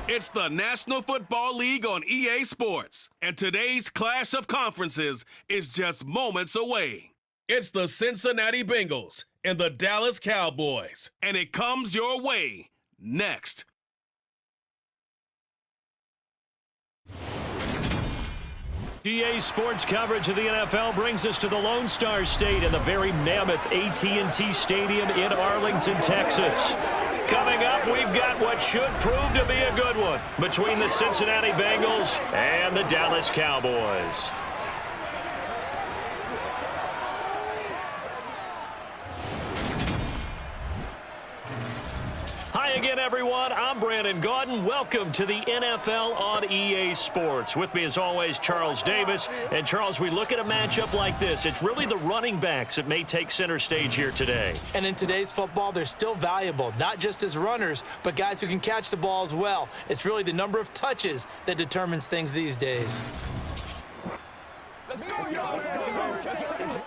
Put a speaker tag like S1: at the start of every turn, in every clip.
S1: It's the National Football League on EA Sports, and today's clash of conferences is just moments away. It's the Cincinnati Bengals and the Dallas Cowboys, and it comes your way next.
S2: EA Sports coverage of the NFL brings us to the Lone Star State in the very mammoth AT&T Stadium in Arlington, Texas. Coming up, we've got what should prove to be a good one between the Cincinnati Bengals and the Dallas Cowboys. Hi again, everyone. I'm Brandon Gaudin. Welcome to the NFL on EA Sports. With me, as always, Charles Davis. And, Charles, we look at a matchup like this. It's really the running backs that may take center stage here today.
S3: And in today's football, they're still valuable, not just as runners, but guys who can catch the ball as well. It's really the number of touches that determines things these days.
S4: Let's go, y'all. Let's go.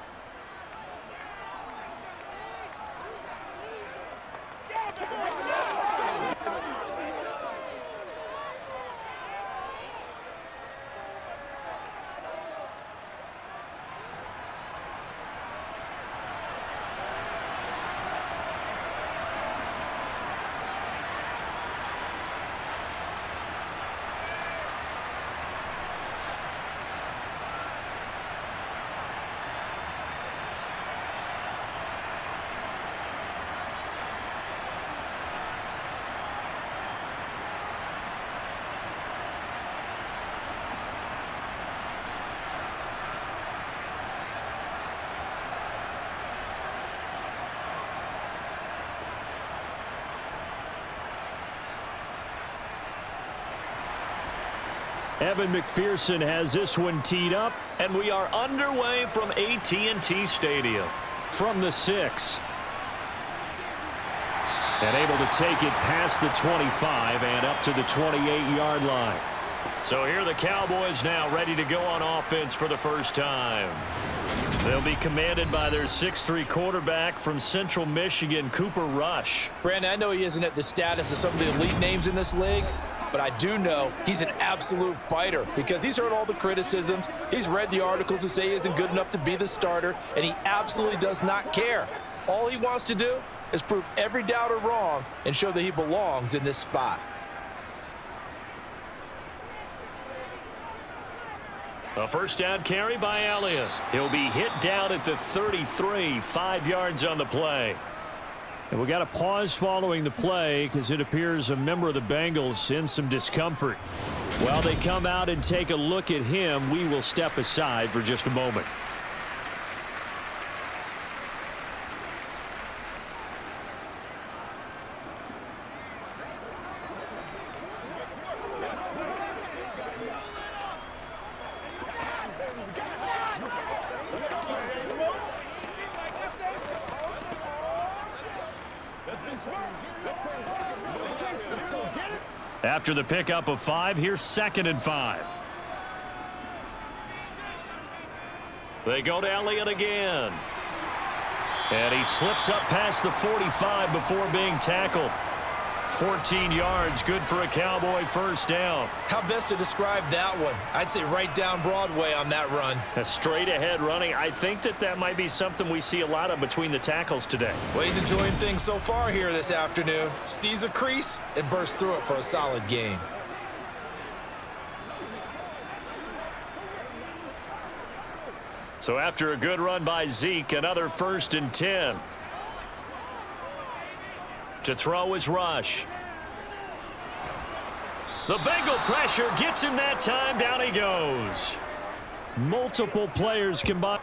S2: Evan McPherson has this one teed up, and we are underway from AT&T Stadium. From the 6. And able to take it past the 25 and up to the 28-yard line. So here are the Cowboys now ready to go on offense for the first time. They'll be commanded by their 6'3" quarterback from Central Michigan, Cooper Rush.
S3: Brandon, I know he isn't at the status of some of the elite names in this league, but I do know he's an absolute fighter because he's heard all the criticisms. He's read the articles that say he isn't good enough to be the starter, and he absolutely does not care. All he wants to do is prove every doubter wrong and show that he belongs in this spot.
S2: A first down carry by Elliott. He'll be hit down at the 33, 5 yards on the play. And we got a pause following the play because it appears a member of the Bengals in some discomfort. While they come out and take a look at him, we will step aside for just a moment. After the pickup of 5, here's 2nd and 5. They go to Elliott again. And he slips up past the 45 before being tackled. 14 yards, good for a Cowboy first down.
S3: How best to describe that one? I'd say right down Broadway on that run.
S2: A straight ahead running. I think that might be something we see a lot of between the tackles today.
S3: Well, he's enjoying things so far here this afternoon. Sees a crease and bursts through it for a solid gain.
S2: So after a good run by Zeke, another 1st and 10. To throw is Rush. The Bengal pressure gets him that time. Down he goes. Multiple players combined.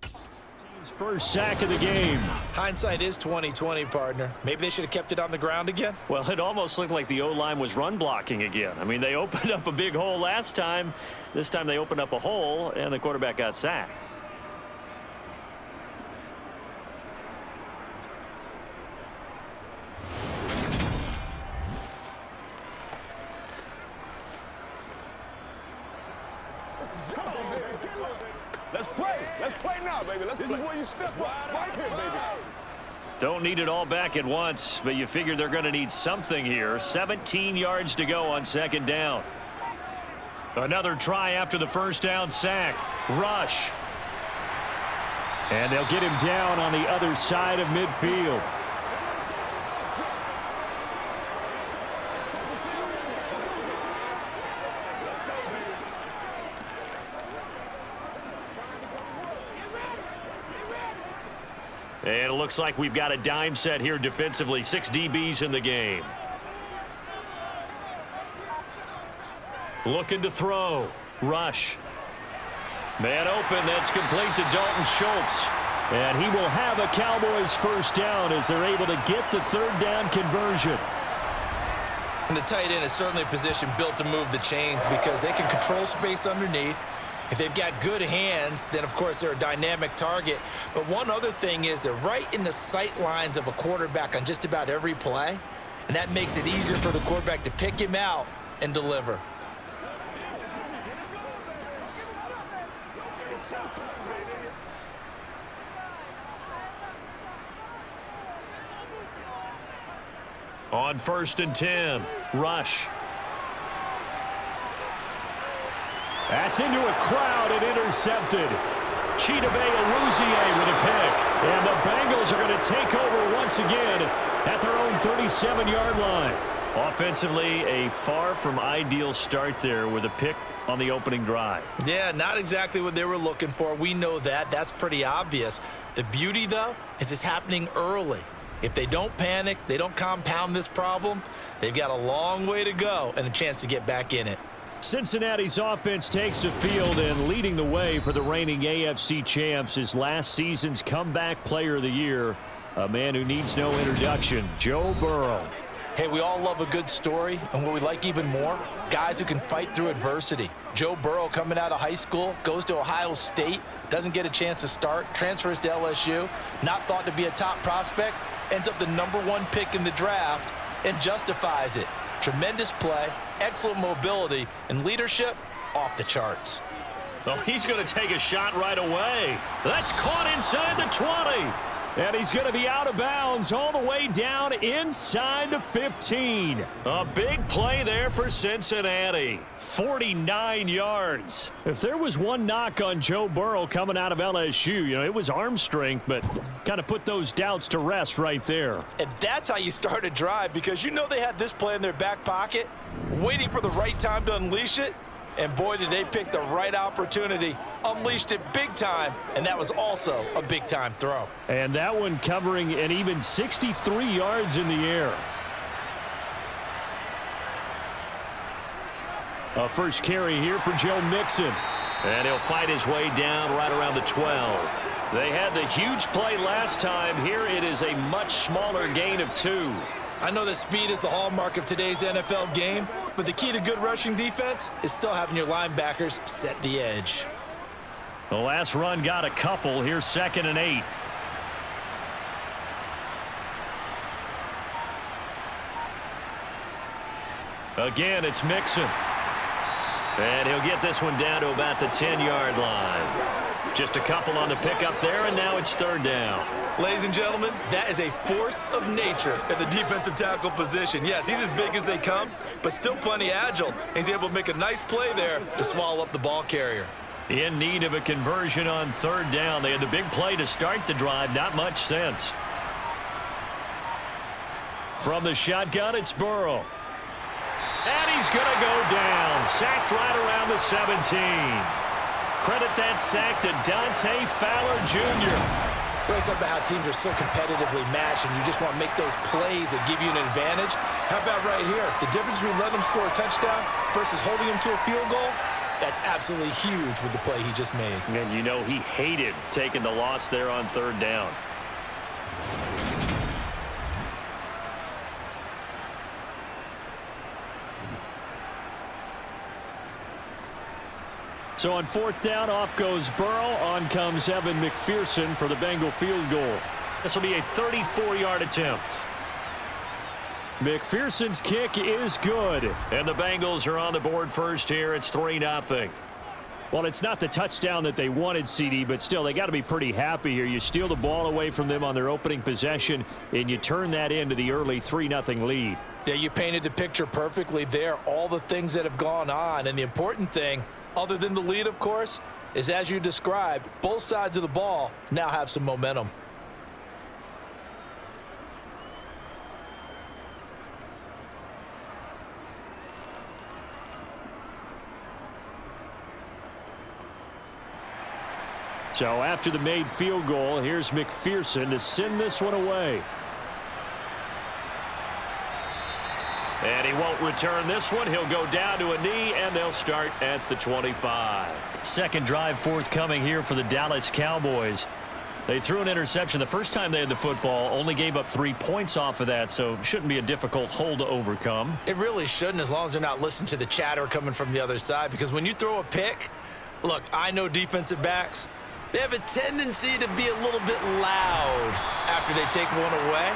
S2: Team's first sack of the game.
S3: Hindsight is 20/20, partner. Maybe they should have kept it on the ground again.
S2: Well, it almost looked like the O-line was run blocking again. I mean, they opened up a big hole last time. This time they opened up a hole, and the quarterback got sacked.
S4: Let's play now, baby. This is where you step up. Right here, baby.
S2: Don't need it all back at once, but you figure they're going to need something here. 17 yards to go on second down. Another try after the first down sack. Rush. And they'll get him down on the other side of midfield. And it looks like we've got a dime set here defensively. 6 DBs in the game. Looking to throw. Rush. Man open. That's complete to Dalton Schultz. And he will have a Cowboys first down as they're able to get the third down conversion.
S3: And the tight end is certainly a position built to move the chains because they can control space underneath. If they've got good hands, then, of course, they're a dynamic target. But one other thing is they're right in the sight lines of a quarterback on just about every play. And that makes it easier for the quarterback to pick him out and deliver.
S2: On 1st and 10, Rush. That's into a crowd and intercepted. Chidobe Awuzie with a pick. And the Bengals are going to take over once again at their own 37-yard line. Offensively, a far from ideal start there with a pick on the opening drive.
S3: Yeah, not exactly what they were looking for. We know that. That's pretty obvious. The beauty, though, is it's happening early. If they don't panic, they don't compound this problem, they've got a long way to go and a chance to get back in it.
S2: Cincinnati's offense takes the field and leading the way for the reigning AFC champs is last season's comeback player of the year, a man who needs no introduction, Joe Burrow.
S3: Hey, we all love a good story, and what we like even more, guys who can fight through adversity. Joe Burrow coming out of high school, goes to Ohio State, doesn't get a chance to start, transfers to LSU, not thought to be a top prospect, ends up the #1 pick in the draft, and justifies it. Tremendous play, excellent mobility, and leadership off the charts.
S2: Oh, he's going to take a shot right away. That's caught inside the 20. And he's going to be out of bounds all the way down inside the 15. A big play there for Cincinnati. 49 yards. If there was one knock on Joe Burrow coming out of LSU, it was arm strength, but kind of put those doubts to rest right there.
S3: And that's how you start a drive, because they had this play in their back pocket, waiting for the right time to unleash it. And boy, did they pick the right opportunity, unleashed it big time, and that was also a big-time throw.
S2: And that one covering an even 63 yards in the air. A first carry here for Joe Mixon. And he'll fight his way down right around the 12. They had the huge play last time. Here it is a much smaller gain of 2.
S3: I know that speed is the hallmark of today's NFL game, but the key to good rushing defense is still having your linebackers set the edge.
S2: The last run got a couple. Here's 2nd and 8. Again, it's Mixon. And he'll get this one down to about the 10-yard line. Just a couple on the pickup there, and now it's 3rd down.
S3: Ladies and gentlemen, that is a force of nature at the defensive tackle position. Yes, he's as big as they come, but still plenty agile. He's able to make a nice play there to swallow up the ball carrier.
S2: In need of a conversion on 3rd down. They had the big play to start the drive. Not much sense. From the shotgun, it's Burrow. And he's going to go down. Sacked right around the 17. Credit that sack to Dante Fowler Jr.
S3: We're talking about how teams are so competitively matched, and you just want to make those plays that give you an advantage. How about right here? The difference between letting them score a touchdown versus holding them to a field goal, that's absolutely huge with the play he just made.
S2: And he hated taking the loss there on 3rd down. So on 4th down, off goes Burrow. On comes Evan McPherson for the Bengal field goal. This will be a 34-yard attempt. McPherson's kick is good. And the Bengals are on the board first here. It's 3-0. Well, it's not the touchdown that they wanted, CD, but still, they got to be pretty happy here. You steal the ball away from them on their opening possession, and you turn that into the early 3-0 lead.
S3: Yeah, you painted the picture perfectly there, all the things that have gone on. And the important thing, other than the lead, of course, is as you described, both sides of the ball now have some momentum.
S2: So after the made field goal, here's McPherson to send this one away. And he won't return this one. He'll go down to a knee, and they'll start at the 25. Second drive forthcoming here for the Dallas Cowboys. They threw an interception the first time they had the football, only gave up 3 points off of that, so it shouldn't be a difficult hole to overcome.
S3: It really shouldn't, as long as they're not listening to the chatter coming from the other side, because when you throw a pick, look, I know defensive backs, they have a tendency to be a little bit loud after they take one away,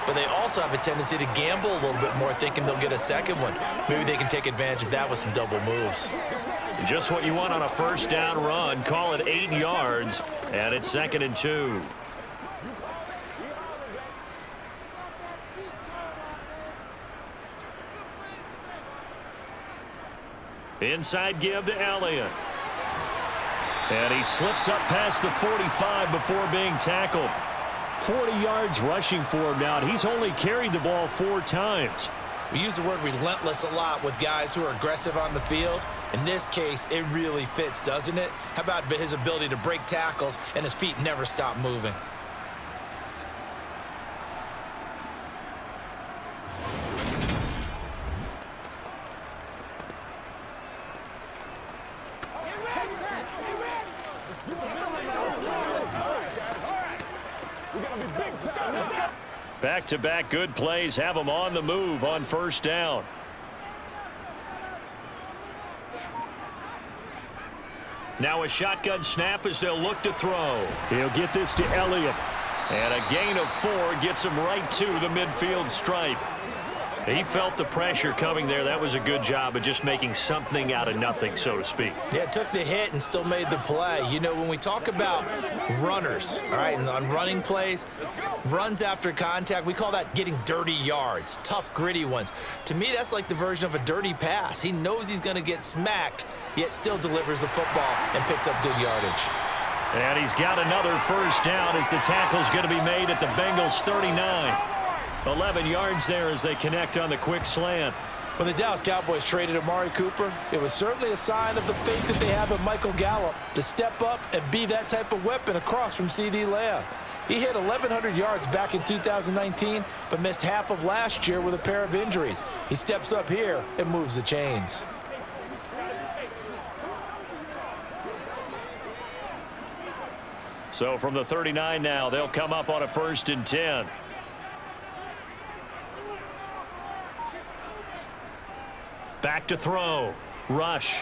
S3: but they also have a tendency to gamble a little bit more, thinking they'll get a second one. Maybe they can take advantage of that with some double moves.
S2: Just what you want on a first down run. Call it 8 yards, and it's 2nd and 2. Inside give to Elliott. And he slips up past the 45 before being tackled. 40 yards rushing for him now. He's only carried the ball 4 times.
S3: We use the word relentless a lot with guys who are aggressive on the field. In this case, it really fits, doesn't it? How about his ability to break tackles and his feet never stop moving?
S2: Back-to-back good plays have them on the move on first down. Now a shotgun snap as they'll look to throw. He'll get this to Elliott. And a gain of 4 gets him right to the midfield stripe. He felt the pressure coming there. That was a good job of just making something out of nothing, so to speak.
S3: Yeah, took the hit and still made the play. You know, when we talk about runners, all right, and on running plays, runs after contact, we call that getting dirty yards, tough, gritty ones. To me, that's like the version of a dirty pass. He knows he's going to get smacked, yet still delivers the football and picks up good yardage.
S2: And he's got another first down as the tackle's going to be made at the Bengals 39. 11 yards there as they connect on the quick slant.
S3: When the Dallas Cowboys traded Amari Cooper, it was certainly a sign of the faith that they have in Michael Gallup to step up and be that type of weapon across from C.D. Lamb. He hit 1,100 yards back in 2019, but missed half of last year with a pair of injuries. He steps up here and moves the chains.
S2: So from the 39 now, they'll come up on a 1st and 10. Back to throw. Rush.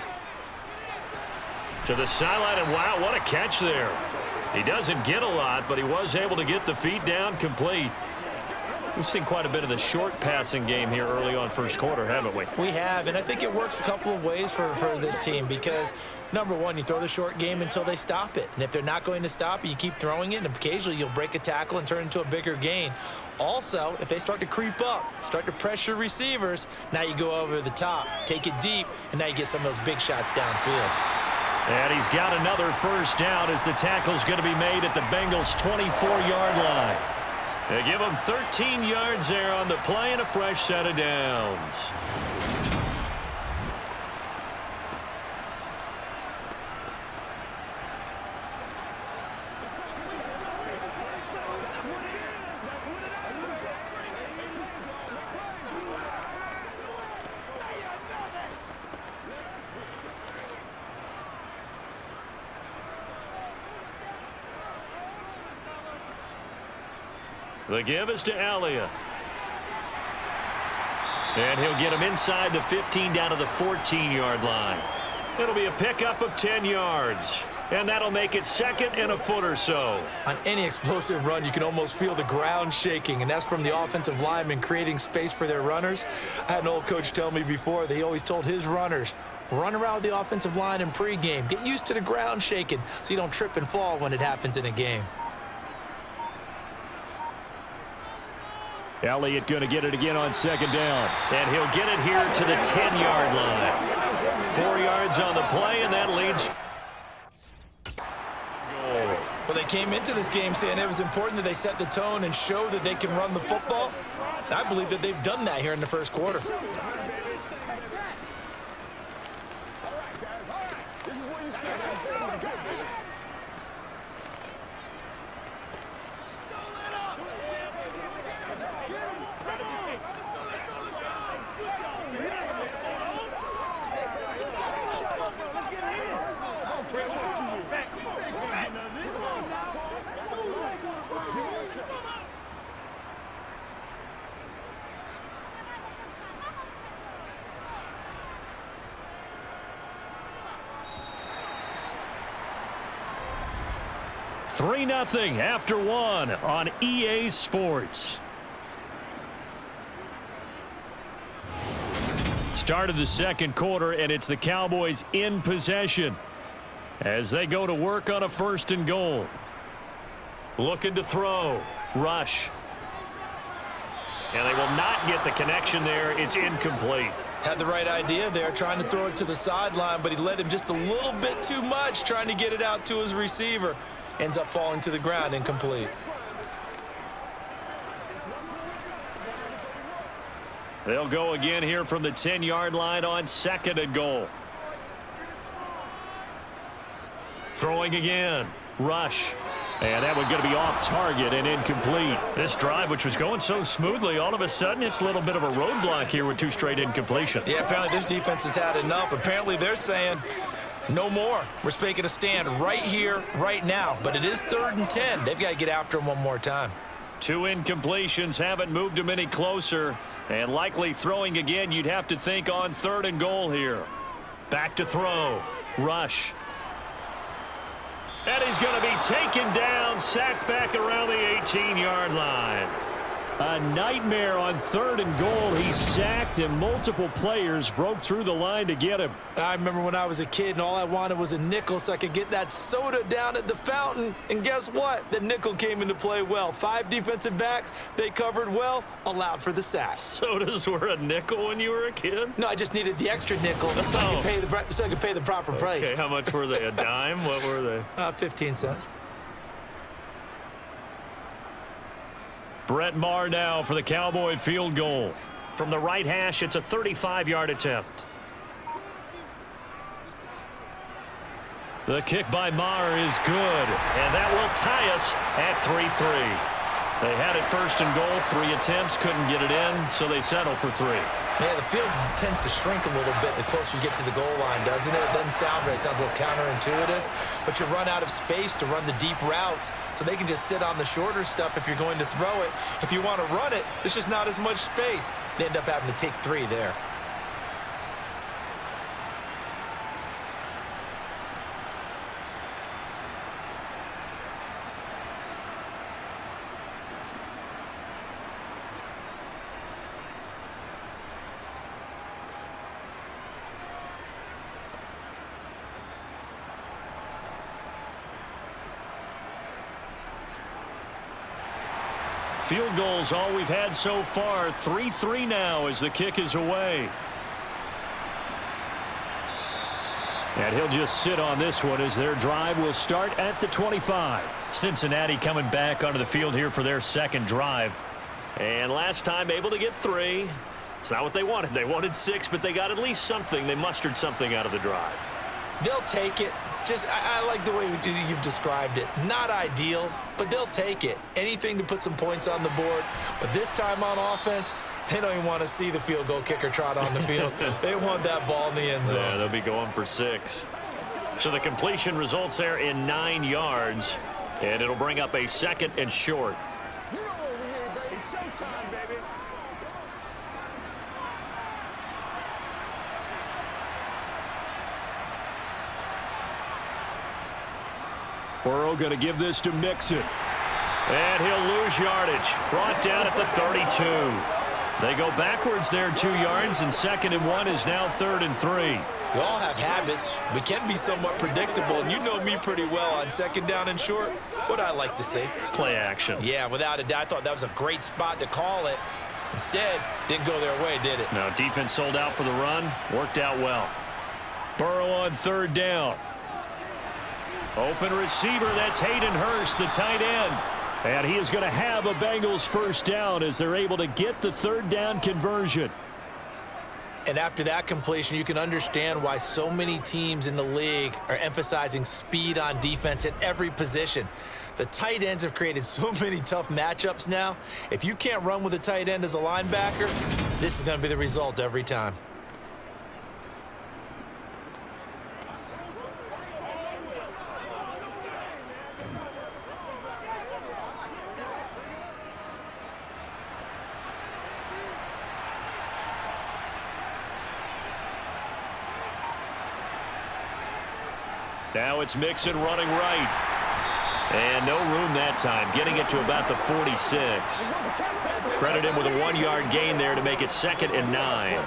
S2: To the sideline, and wow, what a catch there. He doesn't get a lot, but he was able to get the feet down complete. We've seen quite a bit of the short passing game here early on first quarter, haven't we?
S3: We have, and I think it works a couple of ways for this team because, number one, you throw the short game until they stop it. And if they're not going to stop it, you keep throwing it, and occasionally you'll break a tackle and turn it into a bigger gain. Also, if they start to creep up, start to pressure receivers, now you go over the top, take it deep, and now you get some of those big shots downfield.
S2: And he's got another first down as the tackle's going to be made at the Bengals' 24-yard line. They give him 13 yards there on the play and a fresh set of downs. The give is to Elliott. And he'll get him inside the 15 down to the 14-yard line. It'll be a pickup of 10 yards. And that'll make it 2nd and a foot or so.
S3: On any explosive run, you can almost feel the ground shaking, and that's from the offensive linemen creating space for their runners. I had an old coach tell me before that he always told his runners, Run around with the offensive line in pregame. Get used to the ground shaking so you don't trip and fall when it happens in a game.
S2: Elliott going to get it again on second down. And he'll get it here to the 10-yard line. 4 yards on the play, and that leads.
S3: Well, they came into this game saying it was important that they set the tone and show that they can run the football. And I believe that they've done that here in the first quarter.
S2: Three 3-0 after one on EA Sports. Start of the second quarter, and it's the Cowboys in possession as they go to work on a 1st and goal. Looking to throw. Rush. And they will not get the connection there. It's incomplete.
S3: Had the right idea there, trying to throw it to the sideline, but he led him just a little bit too much, trying to get it out to his receiver. Ends up falling to the ground, incomplete.
S2: They'll go again here from the 10-yard line on 2nd and goal. Throwing again. Rush. And that one's going to be off target and incomplete. This drive, which was going so smoothly, all of a sudden it's a little bit of a roadblock here with 2 straight incompletions.
S3: Yeah, apparently this defense has had enough. Apparently they're saying no more. We're making a stand right here, right now. But it is 3rd and 10. They've got to get after him one more time.
S2: 2 incompletions haven't moved him any closer. And likely throwing again, you'd have to think on 3rd and goal here. Back to throw. Rush. And he's going to be taken down, sacked back around the 18-yard line. A nightmare on 3rd and goal. He's sacked, and multiple players broke through the line to get him.
S3: I remember when I was a kid and all I wanted was a nickel so I could get that soda down at the fountain. And guess what? The nickel came into play well. 5 defensive backs, they covered well, allowed for the sack.
S2: Sodas were a nickel when you were a kid?
S3: No, I just needed the extra nickel so I could pay the proper price.
S2: Okay, how much were they? A dime? What were they?
S3: 15 cents.
S2: Brett Maher now for the Cowboy field goal. From the right hash, it's a 35-yard attempt. The kick by Maher is good, and that will tie us at 3-3. They had it 1st and goal, 3 attempts, couldn't get it in, so they settle for 3.
S3: Yeah, the field tends to shrink a little bit the closer you get to the goal line, doesn't it? It doesn't sound right. It sounds a little counterintuitive. But you run out of space to run the deep routes, so they can just sit on the shorter stuff if you're going to throw it. If you want to run it, there's just not as much space. They end up having to take 3 there.
S2: Field goals all we've had so far. 3-3 now as the kick is away. And he'll just sit on this one as their drive will start at the 25. Cincinnati coming back onto the field here for their 2nd drive. And last time able to get 3. It's not what they wanted. They wanted 6, but they got at least something. They mustered something out of the drive.
S3: They'll take it. Just, I like the way you've described it. Not ideal, but they'll take it. Anything to put some points on the board. But this time on offense, they don't even want to see the field goal kicker trot on the field. They want that ball in the end zone.
S2: Yeah, they'll be going for 6. So the completion results there in 9 yards. And it'll bring up a 2nd and short.
S4: You're over here, baby. Showtime, baby.
S2: Burrow going to give this to Mixon. And he'll lose yardage. Brought down at the 32. They go backwards there 2 yards, and 2nd and 1 is now 3rd and 3.
S3: We all have habits. We can be somewhat predictable, and you know me pretty well on 2nd down and short. What I like to see.
S2: Play action.
S3: Yeah, without a doubt. I thought that was a great spot to call it. Instead, didn't go their way, did it?
S2: No, defense sold out for the run. Worked out well. Burrow on 3rd down. Open receiver, that's Hayden Hurst, the tight end. And he is going to have a Bengals 1st down as they're able to get the 3rd down conversion.
S3: And after that completion, you can understand why so many teams in the league are emphasizing speed on defense at every position. The tight ends have created so many tough matchups now. If you can't run with a tight end as a linebacker, this is going to be the result every time.
S2: Now it's Mixon running right. And no room that time, getting it to about the 46. Credit him with a 1-yard gain there to make it 2nd and 9.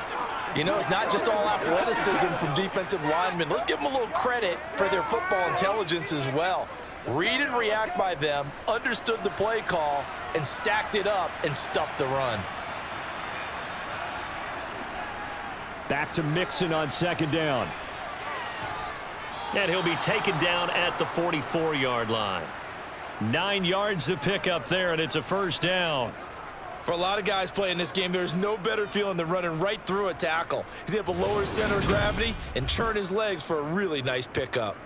S3: You know, it's not just all athleticism from defensive linemen. Let's give them a little credit for their football intelligence as well. Read and react by them, understood the play call, and stacked it up and stuffed the run.
S2: Back to Mixon on 2nd down. And he'll be taken down at the 44-yard line. 9 yards to pick up there, and it's a 1st down.
S3: For a lot of guys playing this game, there's no better feeling than running right through a tackle. He's able to lower his center of gravity and churn his legs for a really nice pickup.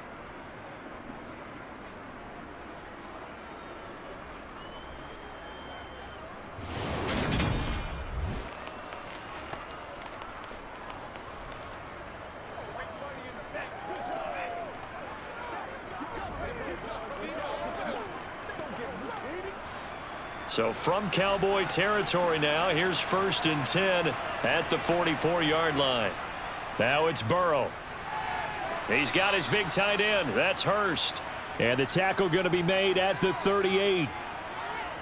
S2: So from Cowboy territory now, here's 1st and 10 at the 44-yard line. Now it's Burrow. He's got his big tight end. That's Hurst. And the tackle going to be made at the 38.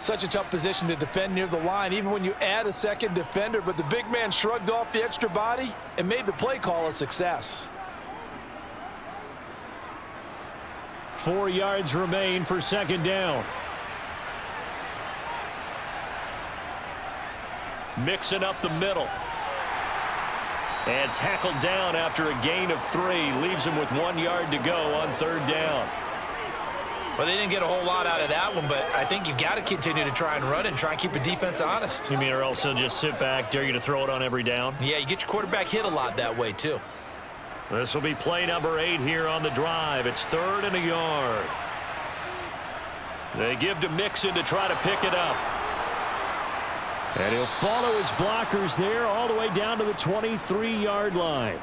S3: Such a tough position to defend near the line, even when you add a 2nd defender. But the big man shrugged off the extra body and made the play call a success.
S2: 4 yards remain for 2nd down. Mixing up the middle. And tackled down after a gain of 3. Leaves him with 1 yard to go on 3rd down.
S3: Well, they didn't get a whole lot out of that one, but I think you've got to continue to try and run and try and keep the defense honest.
S2: You mean or else they'll just sit back, dare you to throw it on every down?
S3: Yeah, you get your quarterback hit a lot that way, too.
S2: This will be play number 8 here on the drive. It's 3rd and a yard. They give to Mixon to try to pick it up. And he'll follow his blockers there all the way down to the 23-yard line.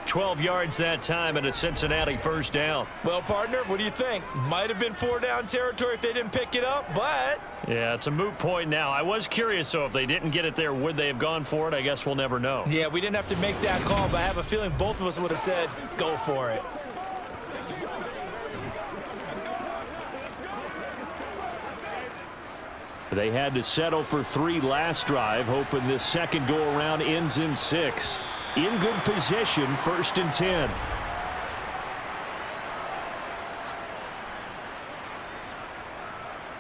S2: 12 yards that time and a Cincinnati 1st down.
S3: Well, partner, what do you think? Might have been 4-down territory if they didn't pick it up, but...
S2: Yeah, it's a moot point now. I was curious, so if they didn't get it there, would they have gone for it? I guess we'll never know.
S3: Yeah, we didn't have to make that call, but I have a feeling both of us would have said, go for it.
S2: They had to settle for 3 last drive, hoping this second go-around ends in 6. In good position, 1st and 10.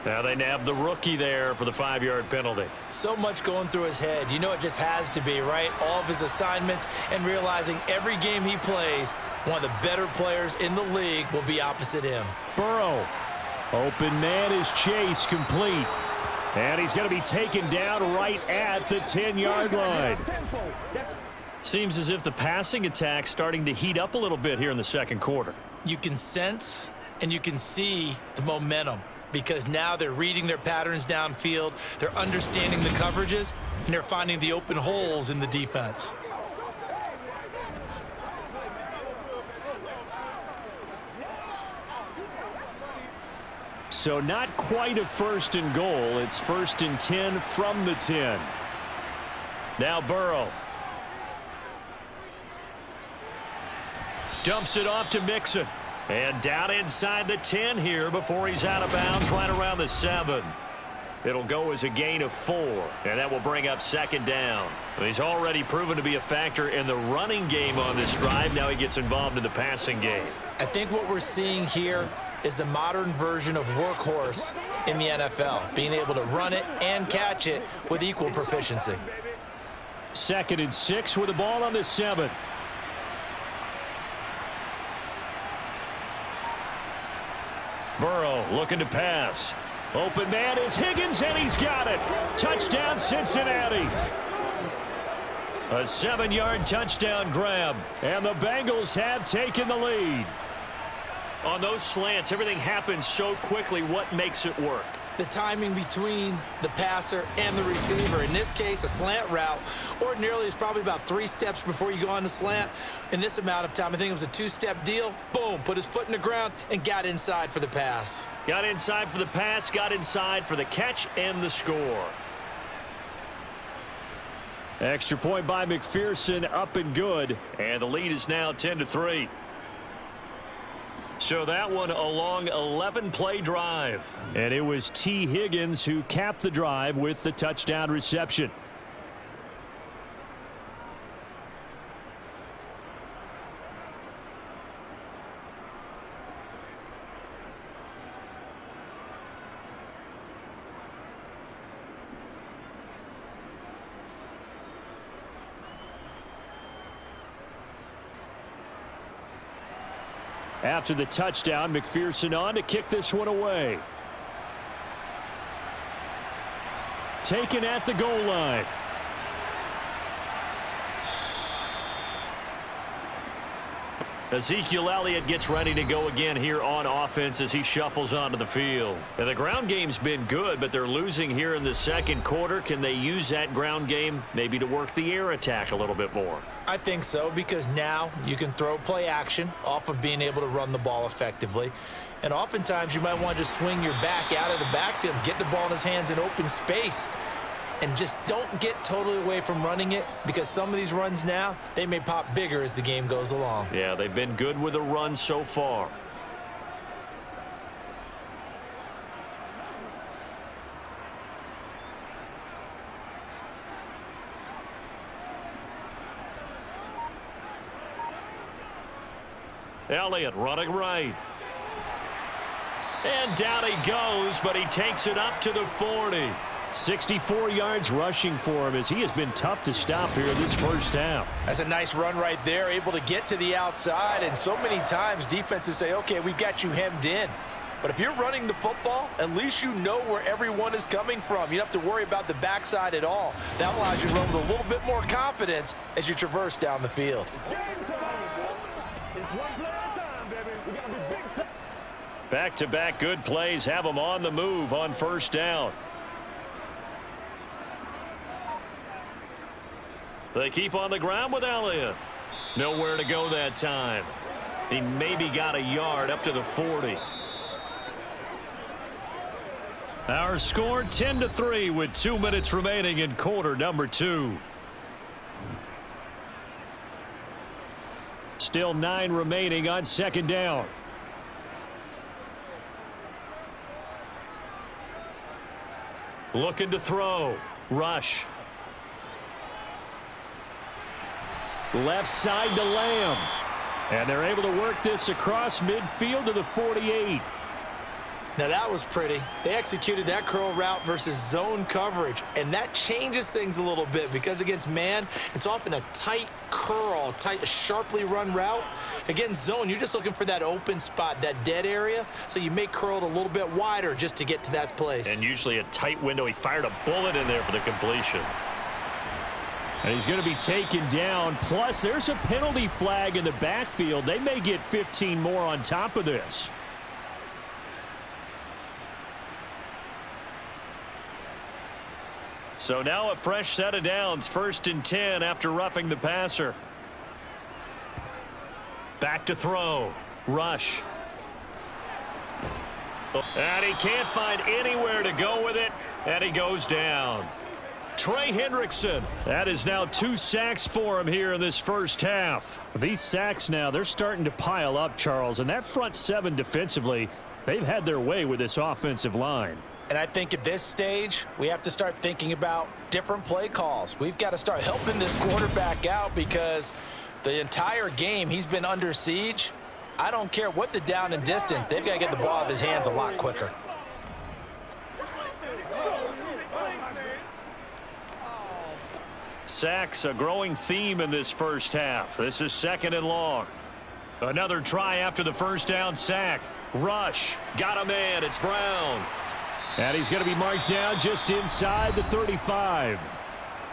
S2: Now they nab the rookie there for the 5-yard penalty.
S3: So much going through his head. You know it just has to be, right? All of his assignments and realizing every game he plays, one of the better players in the league will be opposite him.
S2: Burrow. Open man is Chase, complete. And he's going to be taken down right at the 10-yard line. Seems as if the passing attack's starting to heat up a little bit here in the second quarter.
S3: You can sense and you can see the momentum because now they're reading their patterns downfield, they're understanding the coverages, and they're finding the open holes in the defense.
S2: So not quite a 1st and goal. It's 1st and 10 from the 10. Now Burrow. Dumps it off to Mixon. And down inside the 10 here before he's out of bounds right around the 7. It'll go as a gain of 4, and that will bring up second down. He's already proven to be a factor in the running game on this drive. Now he gets involved in the passing game.
S3: I think what we're seeing here is the modern version of workhorse in the NFL, being able to run it and catch it with equal proficiency.
S2: 2nd and 6 with the ball on the 7. Burrow looking to pass. Open man is Higgins, and he's got it. Touchdown, Cincinnati. A 7-yard touchdown grab, and the Bengals have taken the lead. On those slants, everything happens so quickly. What makes it work?
S3: The timing between the passer and the receiver. In this case, a slant route ordinarily is probably about 3 steps before you go on the slant. In this amount of time, I think it was a 2-step deal. Boom, put his foot in the ground and got inside for the pass.
S2: Got inside for the pass, got inside for the catch and the score. Extra point by McPherson, up and good. And the lead is now 10-3. So that one a long 11-play drive. And it was T. Higgins who capped the drive with the touchdown reception. After the touchdown, McPherson on to kick this one away. Taken at the goal line. Ezekiel Elliott gets ready to go again here on offense as he shuffles onto the field. And the ground game's been good, but they're losing here in the second quarter. Can they use that ground game maybe to work the air attack a little bit more?
S3: I think so, because now you can throw play action off of being able to run the ball effectively. And oftentimes you might want to just swing your back out of the backfield, get the ball in his hands in open space, and just don't get totally away from running it, because some of these runs now, they may pop bigger as the game goes along.
S2: Yeah, they've been good with the run so far. Elliott running right. And down he goes, but he takes it up to the 40. 64 yards rushing for him as he has been tough to stop here this first half.
S3: That's a nice run right there, able to get to the outside. And so many times defenses say, okay, we've got you hemmed in. But if you're running the football, at least you know where everyone is coming from. You don't have to worry about the backside at all. That allows you to run with a little bit more confidence as you traverse down the field.
S4: It's one play at a time, baby. We gotta be big time.
S2: Back-to-back good plays have them on the move on first down. They keep on the ground with Elliott. Nowhere to go that time. He maybe got a yard up to the 40. Our score 10-3 with 2 minutes remaining in quarter number 2. Still 9 remaining on second down. Looking to throw. Rush. Left side to Lamb. And they're able to work this across midfield to the 48.
S3: Now that was pretty. They executed that curl route versus zone coverage, and that changes things a little bit because against man, it's often a tight curl, tight, sharply run route. Against zone, you're just looking for that open spot, that dead area, so you may curl it a little bit wider just to get to that place.
S2: And usually a tight window. He fired a bullet in there for the completion. And he's going to be taken down. Plus, there's a penalty flag in the backfield. They may get 15 more on top of this. So now a fresh set of downs. 1st and 10 after roughing the passer. Back to throw. Rush. And he can't find anywhere to go with it. And he goes down. Trey Hendrickson. That is now 2 sacks for him here in this first half. These sacks now, they're starting to pile up, Charles. And that front 7 defensively, they've had their way with this offensive line.
S3: And I think at this stage, we have to start thinking about different play calls. We've got to start helping this quarterback out because the entire game he's been under siege. I don't care what the down and distance. They've got to get the ball out of his hands a lot quicker.
S2: Sacks, a growing theme in this first half. This is 2nd and long. Another try after the first down sack. Rush. Got a man. It's Brown. And he's going to be marked down just inside the 35.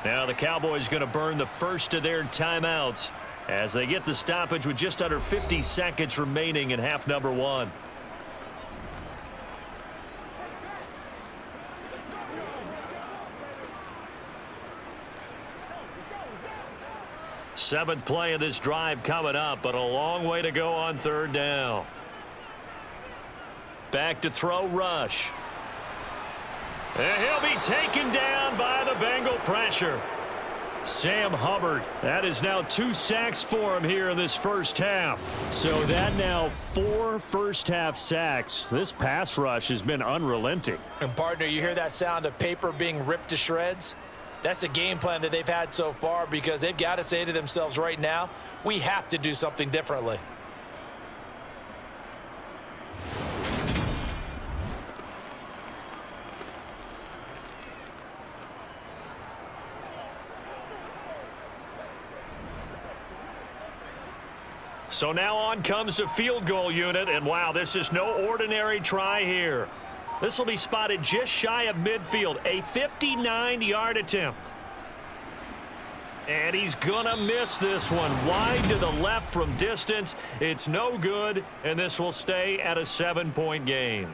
S2: Now the Cowboys going to burn the first of their timeouts as they get the stoppage with just under 50 seconds remaining in half number 1. Seventh play of this drive coming up, but a long way to go on 3rd down. Back to throw, Rush. And he'll be taken down by the Bengal pressure. Sam Hubbard. That is now 2 sacks for him here in this first half. So that now 4 first-half sacks. This pass rush has been unrelenting.
S3: And, partner, you hear that sound of paper being ripped to shreds? That's the game plan that they've had so far because they've got to say to themselves right now, we have to do something differently.
S2: So now on comes the field goal unit, and wow, this is no ordinary try here. This will be spotted just shy of midfield, a 59-yard attempt. And he's gonna miss this one. Wide to the left from distance. It's no good, and this will stay at a 7-point game.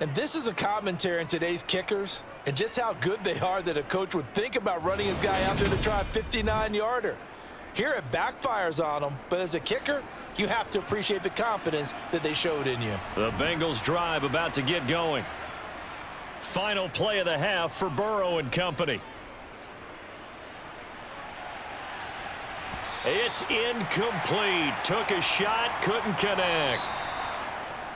S3: And this is a commentary on today's kickers and just how good they are that a coach would think about running his guy out there to try a 59-yarder. Here it backfires on them, but as a kicker, you have to appreciate the confidence that they showed in you.
S2: The Bengals drive about to get going. Final play of the half for Burrow and company. It's incomplete. Took a shot, couldn't connect.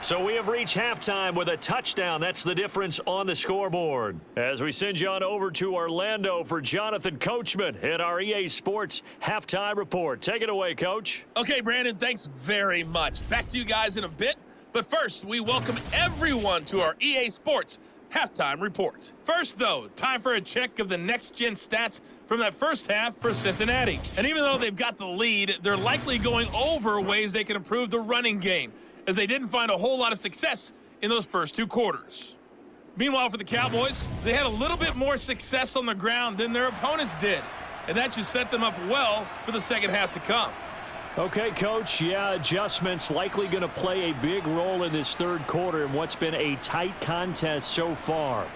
S2: So we have reached halftime with a touchdown. That's the difference on the scoreboard. As we send you on over to Orlando for Jonathan Coachman at our EA Sports Halftime Report. Take it away, Coach.
S5: Okay, Brandon, thanks very much. Back to you guys in a bit. But first, we welcome everyone to our EA Sports Halftime Report. First, though, time for a check of the next-gen stats from that first half for Cincinnati. And even though they've got the lead, they're likely going over ways they can improve the running game, as they didn't find a whole lot of success in those first 2 quarters. Meanwhile, for the Cowboys, they had a little bit more success on the ground than their opponents did, and that should set them up well for the second half to come.
S2: Okay, Coach, yeah, adjustments likely going to play a big role in this 3rd quarter in what's been a tight contest so far.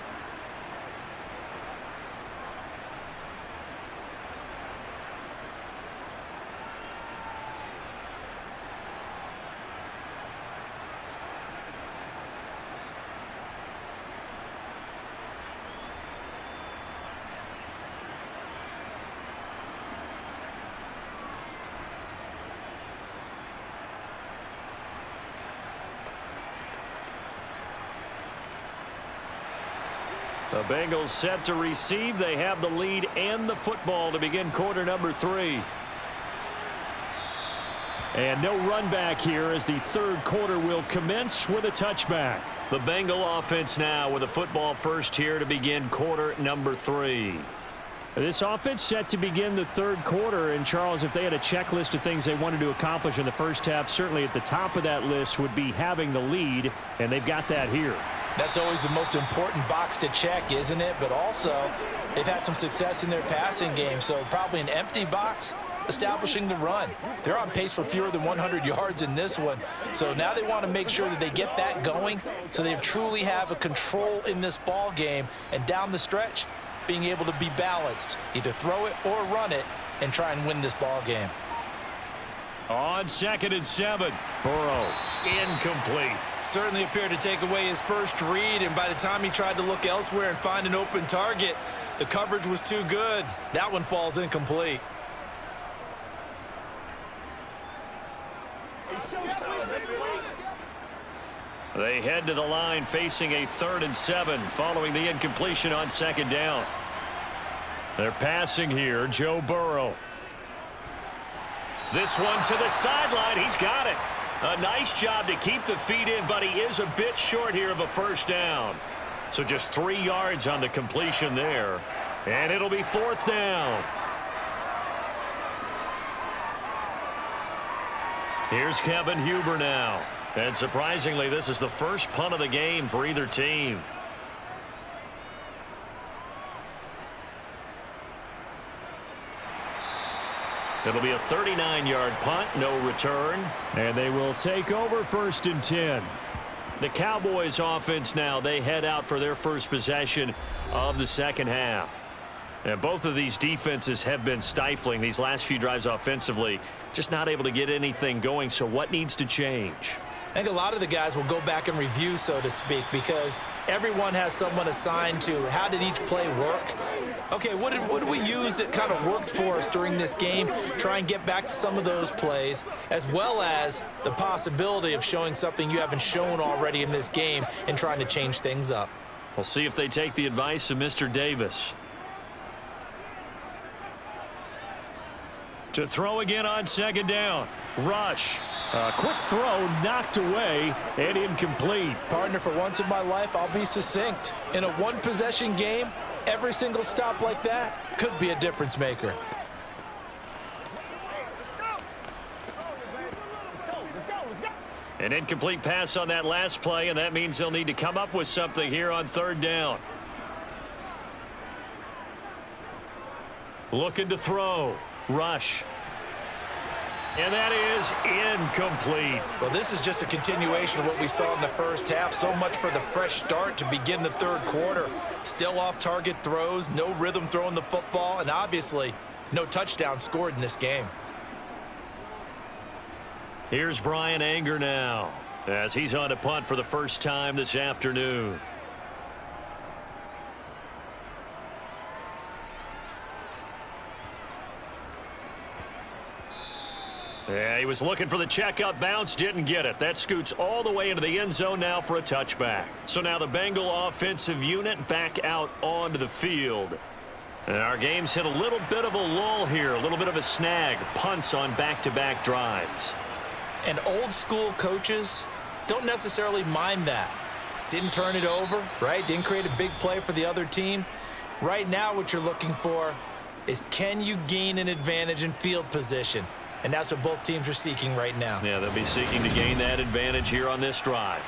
S2: The Bengals set to receive. They have the lead and the football to begin quarter number 3. And no run back here as the 3rd quarter will commence with a touchback. The Bengal offense now with a football first here to begin quarter number 3. This offense set to begin the 3rd quarter. And, Charles, if they had a checklist of things they wanted to accomplish in the first half, certainly at the top of that list would be having the lead, and they've got that here.
S3: That's always the most important box to check, isn't it? But also, they've had some success in their passing game, so probably an empty box establishing the run. They're on pace for fewer than 100 yards in this one, so now they want to make sure that they get that going so they truly have a control in this ball game, and down the stretch, being able to be balanced, either throw it or run it, and try and win this ball game.
S2: On 2nd and 7, Burrow incomplete.
S3: Certainly appeared to take away his first read, and by the time he tried to look elsewhere and find an open target, the coverage was too good. That one falls incomplete.
S4: It's showtime, baby.
S2: They head to the line facing a 3rd and 7 following the incompletion on 2nd down. They're passing here, Joe Burrow. This one to the sideline. He's got it. A nice job to keep the feet in, but he is a bit short here of a 1st down. So just 3 yards on the completion there. And it'll be 4th down. Here's Kevin Huber now. And surprisingly, this is the first punt of the game for either team. It'll be a 39-yard punt, no return. And they will take over 1st and 10. The Cowboys offense now, they head out for their first possession of the 2nd half. And both of these defenses have been stifling these last few drives offensively. Just not able to get anything going. So what needs to change?
S3: I think a lot of the guys will go back and review, so to speak, because everyone has someone assigned to how did each play work. Okay, what did we use that kind of worked for us during this game? Try and get back to some of those plays, as well as the possibility of showing something you haven't shown already in this game and trying to change things up.
S2: We'll see if they take the advice of Mr. Davis. To throw again on 2nd down. Rush. A quick throw knocked away and incomplete.
S3: Partner, for once in my life, I'll be succinct. In a one-possession game, every single stop like that could be a difference maker.
S2: An incomplete pass on that last play, and that means they'll need to come up with something here on 3rd down. Looking to throw. Rush. And that is incomplete.
S3: Well, this is just a continuation of what we saw in the 1st half. So much for the fresh start to begin the 3rd quarter. Still off-target throws, no rhythm throwing the football, and obviously no touchdown scored in this game.
S2: Here's Brian Anger now as he's on to punt for the first time this afternoon. Yeah, he was looking for the checkup bounce, didn't get it. That scoots all the way into the end zone now for a touchback. So now the Bengal offensive unit back out onto the field. And our game's hit a little bit of a lull here, a little bit of a snag. Punts on back-to-back drives.
S3: And old school coaches don't necessarily mind that. Didn't turn it over, right? Didn't create a big play for the other team. Right now what you're looking for is, can you gain an advantage in field position? And that's what both teams are seeking right now.
S2: Yeah, they'll be seeking to gain that advantage here on this drive.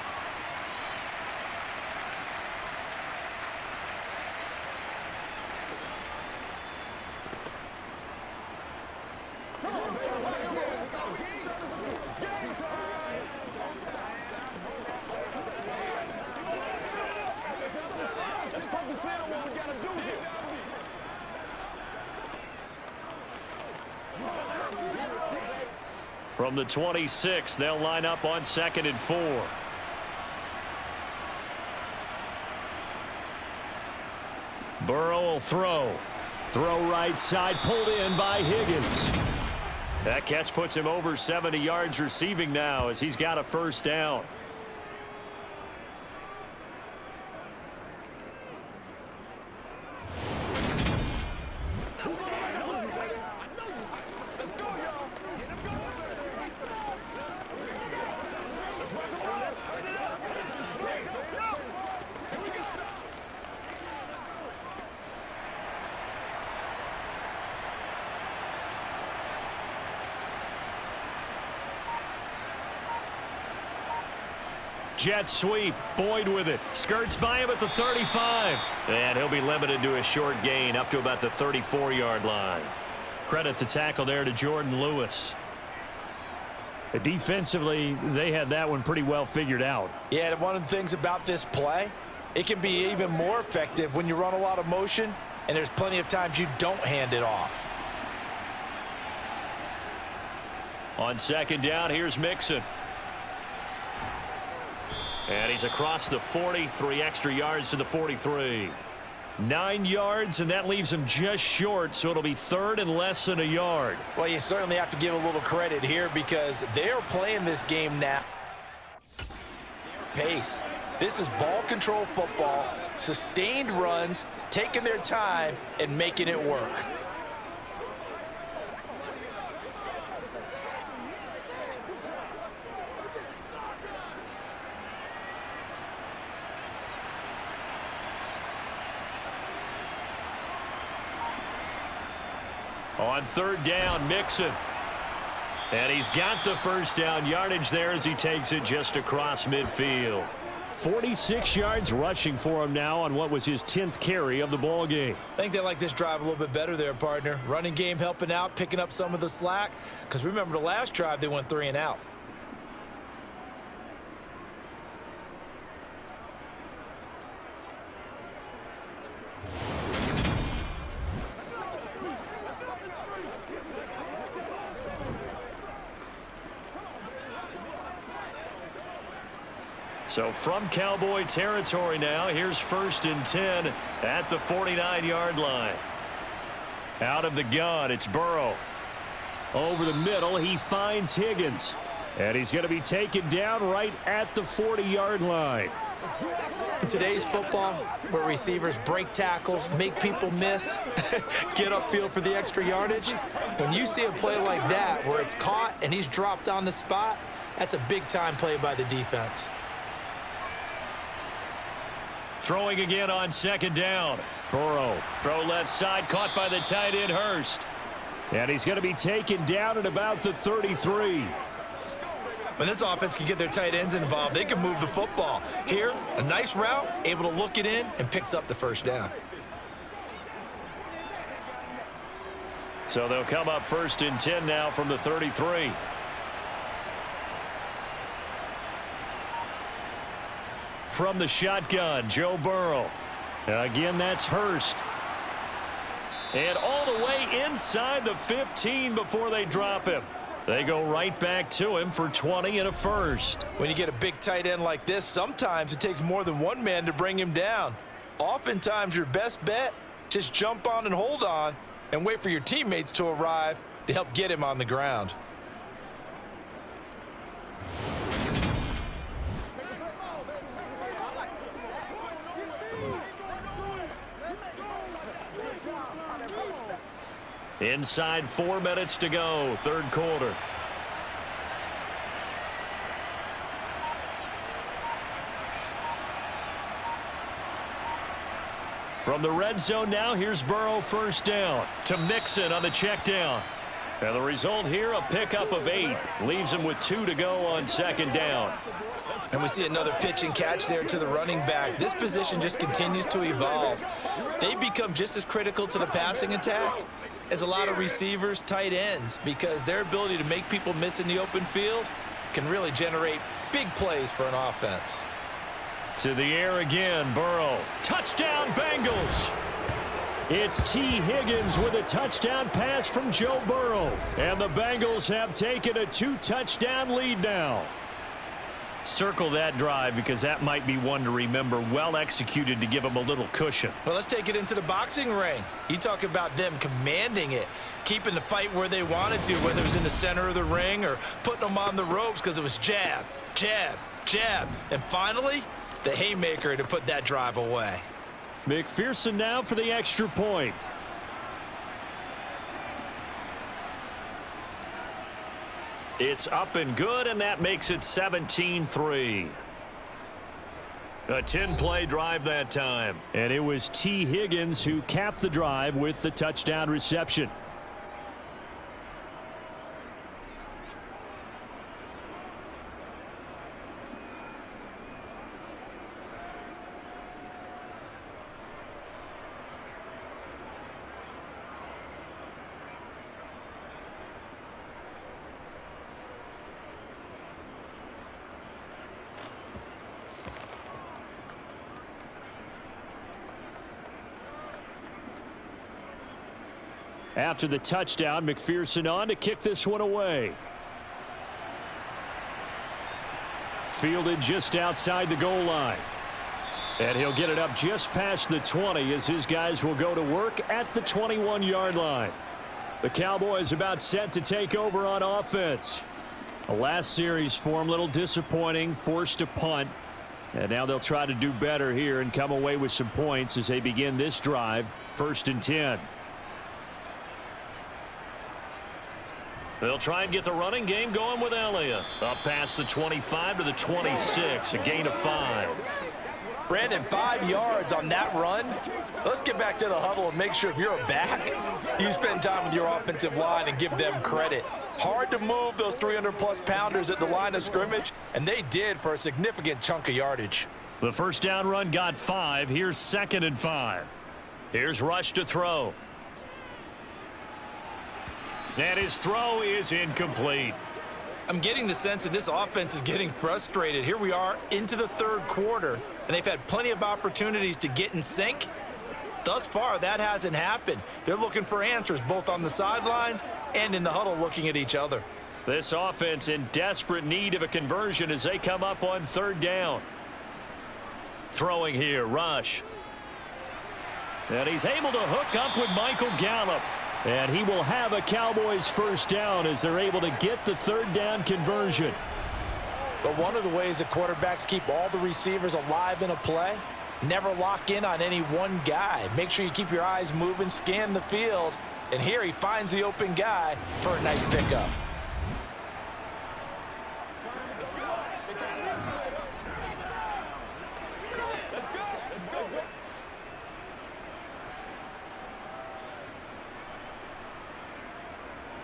S2: From the 26, they'll line up on 2nd and 4. Burrow will throw. Throw right side, pulled in by Higgins. That catch puts him over 70 yards receiving now as he's got a 1st down. Jet sweep. Boyd with it. Skirts by him at the 35. And he'll be limited to a short gain up to about the 34-yard line. Credit the tackle there to Jordan Lewis.
S6: Defensively, they had that one pretty well figured out.
S3: Yeah, and one of the things about this play, it can be even more effective when you run a lot of motion, and there's plenty of times you don't hand it off.
S2: On 2nd down, here's Mixon. And he's across the 40, 3 extra yards to the 43. 9 yards, and that leaves him just short, so it'll be 3rd and less than a yard.
S3: Well, you certainly have to give a little credit here because they're playing this game now. They're pace. This is ball control football, sustained runs, taking their time and making it work.
S2: On third down, Mixon. And he's got the first down yardage there as he takes it just across midfield. 46 yards rushing for him now on what was his 10th carry of the ball game.
S3: I think they like this drive a little bit better there, partner. Running game helping out, picking up some of the slack. Because remember the last drive, they went 3 and out.
S2: So from Cowboy territory now, here's 1st and 10 at the 49-yard line. Out of the gun, it's Burrow. Over the middle, he finds Higgins. And he's going to be taken down right at the 40-yard line.
S3: In today's football, where receivers break tackles, make people miss, get upfield for the extra yardage, when you see a play like that where it's caught and he's dropped on the spot, that's a big-time play by the defense.
S2: Throwing again on 2nd down. Burrow, throw left side, caught by the tight end Hurst. And he's going to be taken down at about the 33.
S3: When this offense can get their tight ends involved, they can move the football. Here, a nice route, able to look it in, and picks up the first down.
S2: So they'll come up 1st and 10 now from the 33. From the shotgun, Joe Burrow. Again, that's Hurst. And all the way inside the 15 before they drop him. They go right back to him for 20 and a first.
S3: When you get a big tight end like this, sometimes it takes more than one man to bring him down. Oftentimes, your best bet, just jump on and hold on and wait for your teammates to arrive to help get him on the ground.
S2: Inside 4 minutes to go, 3rd quarter. From the red zone now, here's Burrow 1st down to Mixon on the check down. And the result here, a pickup of 8. Leaves him with 2 to go on 2nd down.
S3: And we see another pitch and catch there to the running back. This position just continues to evolve. They become just as critical to the passing attack as a lot of receivers, tight ends, because their ability to make people miss in the open field can really generate big plays for an offense.
S2: To the air again, Burrow. Touchdown, Bengals! It's T. Higgins with a touchdown pass from Joe Burrow. And the Bengals have taken a 2-touchdown lead now. Circle that drive because that might be one to remember. Well executed to give them a little cushion.
S3: Well, let's take it into the boxing ring. You talk about them commanding it, keeping the fight where they wanted to, whether it was in the center of the ring or putting them on the ropes because it was jab, jab, jab. And finally, the haymaker to put that drive away.
S2: McPherson now for the extra point. It's up and good, and that makes it 17-3. A 10-play drive that time. And it was T. Higgins who capped the drive with the touchdown reception. After the touchdown, McPherson on to kick this one away. Fielded just outside the goal line. And he'll get it up just past the 20 as his guys will go to work at the 21-yard line. The Cowboys about set to take over on offense. The last series for him, a little disappointing, forced a punt. And now they'll try to do better here and come away with some points as they begin this drive. 1st and 10. They'll try and get the running game going with Elliott. Up past the 25 to the 26, a gain of 5.
S3: Brandon, 5 yards on that run. Let's get back to the huddle and make sure if you're a back, you spend time with your offensive line and give them credit. Hard to move those 300-plus pounders at the line of scrimmage, and they did for a significant chunk of yardage.
S2: The first down run got 5. Here's 2nd and 5. Here's Rush to throw. And his throw is incomplete.
S3: I'm getting the sense that this offense is getting frustrated. Here we are into the 3rd quarter, and they've had plenty of opportunities to get in sync. Thus far, that hasn't happened. They're looking for answers both on the sidelines and in the huddle looking at each other.
S2: This offense in desperate need of a conversion as they come up on 3rd down. Throwing here, Rush. And he's able to hook up with Michael Gallup. And he will have a Cowboys first down as they're able to get the 3rd down conversion.
S3: But one of the ways that quarterbacks keep all the receivers alive in a play, never lock in on any one guy. Make sure you keep your eyes moving, scan the field. And here he finds the open guy for a nice pickup.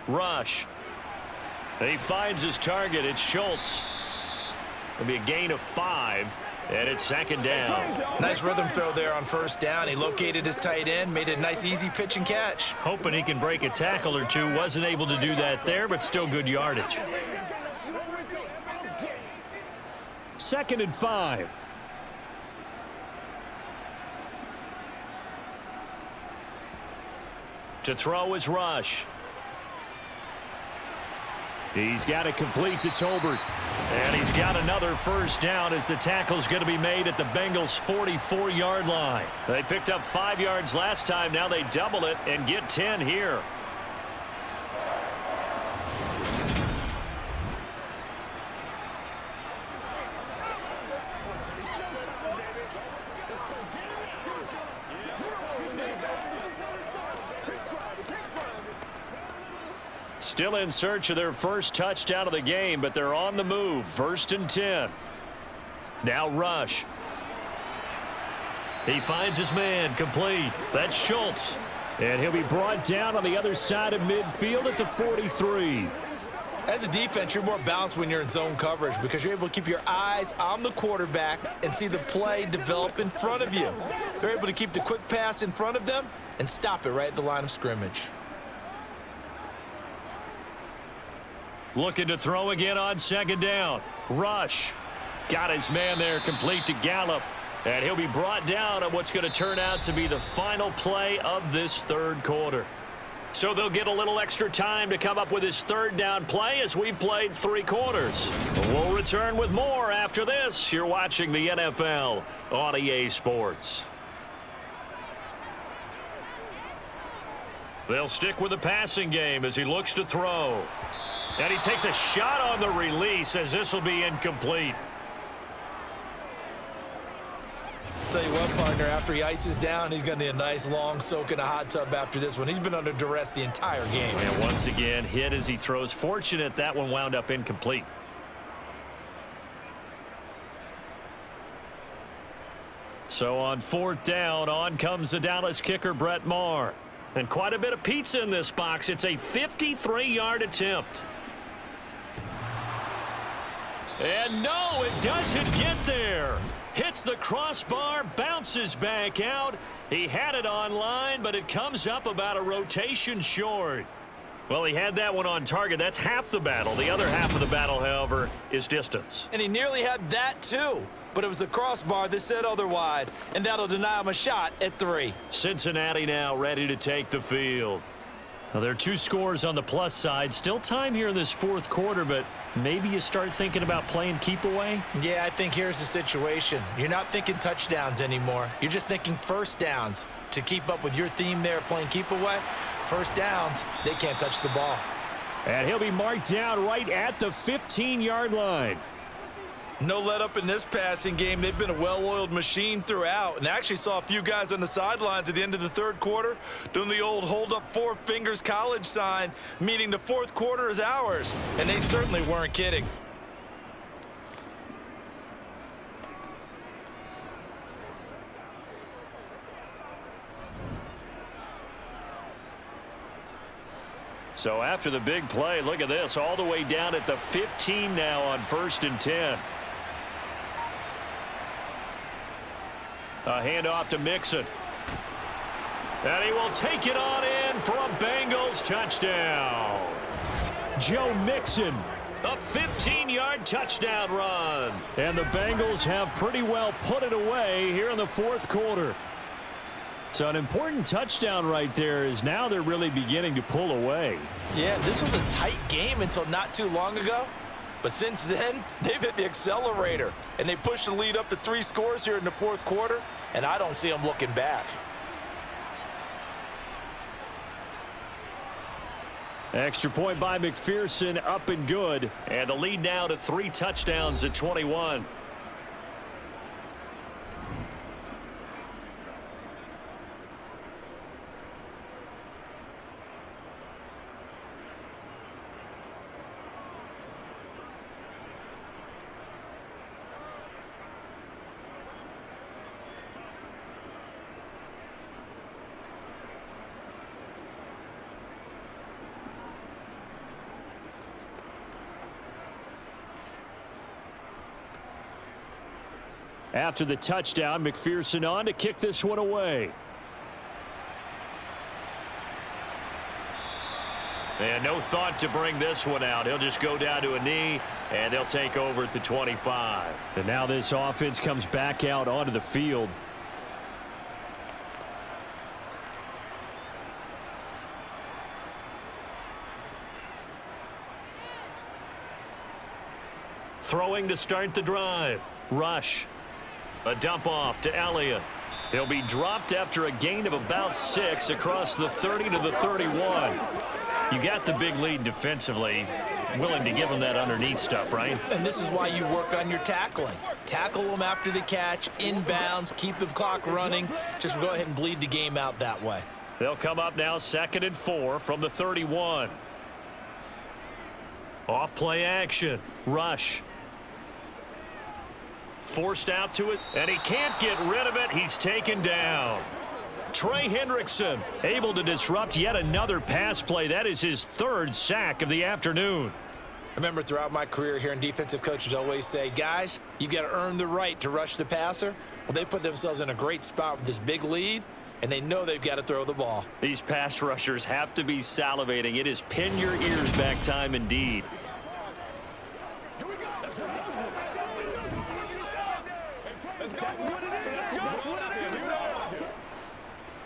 S2: Rush. He finds his target. It's Schultz. It'll be a gain of 5, and it's 2nd down.
S3: Nice rhythm throw there on 1st down. He located his tight end, made it a nice easy pitch and catch.
S2: Hoping he can break a tackle or two. Wasn't able to do that there, but still good yardage. 2nd and 5. To throw is Rush. He's got it complete to Tolbert. And he's got another first down as the tackle's going to be made at the Bengals' 44-yard line. They picked up 5 yards last time. Now they double it and get 10 here. Still in search of their first touchdown of the game, but they're on the move. 1st and 10. Now Rush. He finds his man complete. That's Schultz. And he'll be brought down on the other side of midfield at the 43.
S3: As a defense, you're more balanced when you're in zone coverage because you're able to keep your eyes on the quarterback and see the play develop in front of you. They're able to keep the quick pass in front of them and stop it right at the line of scrimmage.
S2: Looking to throw again on 2nd down. Rush. Got his man there complete to Gallup. And he'll be brought down on what's going to turn out to be the final play of this 3rd quarter. So they'll get a little extra time to come up with his 3rd down play as we've played 3 quarters. We'll return with more after this. You're watching the NFL on EA Sports. They'll stick with the passing game as he looks to throw. And he takes a shot on the release as this will be incomplete.
S3: Tell you what, partner, after he ices down, he's going to need a nice long soak in a hot tub after this one. He's been under duress the entire game.
S2: And once again, hit as he throws. Fortunate that one wound up incomplete. So on 4th down, on comes the Dallas kicker, Brett Maher. And quite a bit of pizza in this box. It's a 53-yard attempt. And no, it doesn't get there. Hits the crossbar, bounces back out. He had it on line, but it comes up about a rotation short. Well, he had that one on target. That's half the battle. The other half of the battle, however, is distance.
S3: And he nearly had that, too. But it was the crossbar that said otherwise, and that'll deny him a shot at 3.
S2: Cincinnati now ready to take the field. Now, there are 2 scores on the plus side. Still time here in this 4th quarter, but maybe you start thinking about playing keep away?
S3: Yeah, I think here's the situation. You're not thinking touchdowns anymore. You're just thinking first downs. To keep up with your theme there, playing keep away, first downs, they can't touch the ball.
S2: And he'll be marked down right at the 15-yard line.
S3: No let up in this passing game. They've been a well-oiled machine throughout, and actually saw a few guys on the sidelines at the end of the third quarter doing the old hold up four fingers college sign, meaning the fourth quarter is ours, and they certainly weren't kidding.
S2: So after the big play, look at this, all the way down at the 15 now on 1st and 10. A handoff to Mixon. And he will take it on in for a Bengals touchdown. Joe Mixon, a 15-yard touchdown run. And the Bengals have pretty well put it away here in the fourth quarter. So an important touchdown right there is now they're really beginning to pull away.
S3: Yeah, this was a tight game until not too long ago. But since then, they've hit the accelerator, and they pushed the lead up to 3 scores here in the fourth quarter, and I don't see them looking back.
S2: Extra point by McPherson, up and good. And the lead now to 3 touchdowns at 21. After the touchdown, McPherson on to kick this one away. And no thought to bring this one out. He'll just go down to a knee, and they'll take over at the 25. And now this offense comes back out onto the field. Throwing to start the drive. Rush. A dump off to Elliott. He'll be dropped after a gain of about 6 across the 30 to the 31. You got the big lead defensively. Willing to give them that underneath stuff, right?
S3: And this is why you work on your tackling. Tackle them after the catch, inbounds, keep the clock running. Just go ahead and bleed the game out that way.
S2: They'll come up now 2nd and 4 from the 31. Off play action. Rush. Forced out to it, and he can't get rid of it. He's taken down. Trey Hendrickson able to disrupt yet another pass play. That is his 3rd sack of the afternoon.
S3: I remember throughout my career hearing defensive coaches always say, guys, you got to earn the right to rush the passer. Well, they put themselves in a great spot with this big lead, and they know they've got to throw the ball.
S2: These pass rushers have to be salivating. It is pin your ears back time indeed.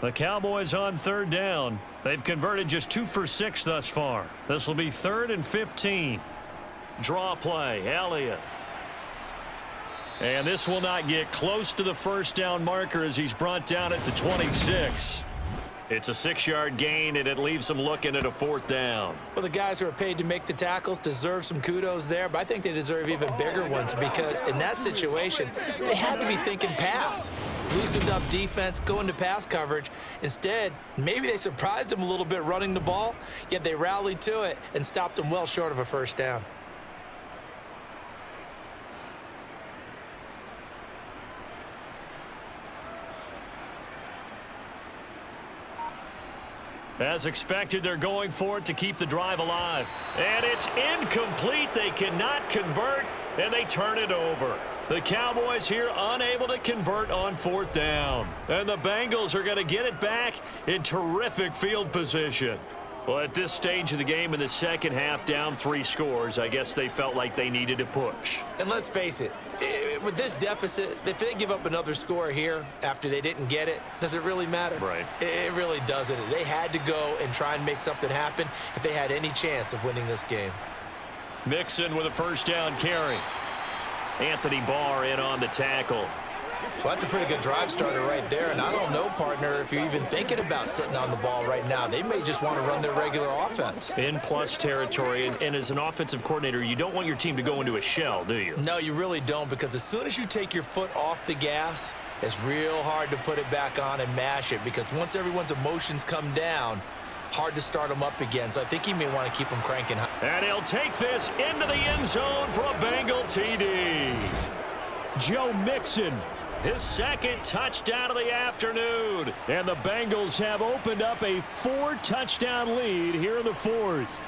S2: The Cowboys on 3rd down. They've converted just 2 for 6 thus far. This will be 3rd and 15. Draw play, Elliott. And this will not get close to the 1st down marker as he's brought down at the 26. It's a 6-yard gain, and it leaves them looking at a 4th down.
S3: Well, the guys who are paid to make the tackles deserve some kudos there, but I think they deserve even bigger ones because in that situation, they had to be thinking pass. Loosened up defense, going to pass coverage. Instead, maybe they surprised them a little bit running the ball, yet they rallied to it and stopped them well short of a 1st down.
S2: As expected, they're going for it to keep the drive alive. And it's incomplete. They cannot convert, and they turn it over. The Cowboys here unable to convert on 4th down. And the Bengals are going to get it back in terrific field position. Well, at this stage of the game in the second half, down 3 scores, I guess they felt like they needed to push.
S3: And let's face it, with this deficit, if they give up another score here after they didn't get it, does it really matter?
S2: Right.
S3: It really doesn't. They had to go and try and make something happen if they had any chance of winning this game.
S2: Mixon with a 1st down carry. Anthony Barr in on the tackle.
S3: Well, that's a pretty good drive starter right there, and I don't know, partner, if you're even thinking about sitting on the ball right now. They may just want to run their regular offense.
S2: In plus territory, and as an offensive coordinator, you don't want your team to go into a shell, do you?
S3: No, you really don't, because as soon as you take your foot off the gas, it's real hard to put it back on and mash it, because once everyone's emotions come down, hard to start them up again. So I think he may want to keep them cranking.
S2: And he'll take this into the end zone for a Bengal TD. Joe Mixon, his second touchdown of the afternoon. And the Bengals have opened up a 4-touchdown lead here in the fourth.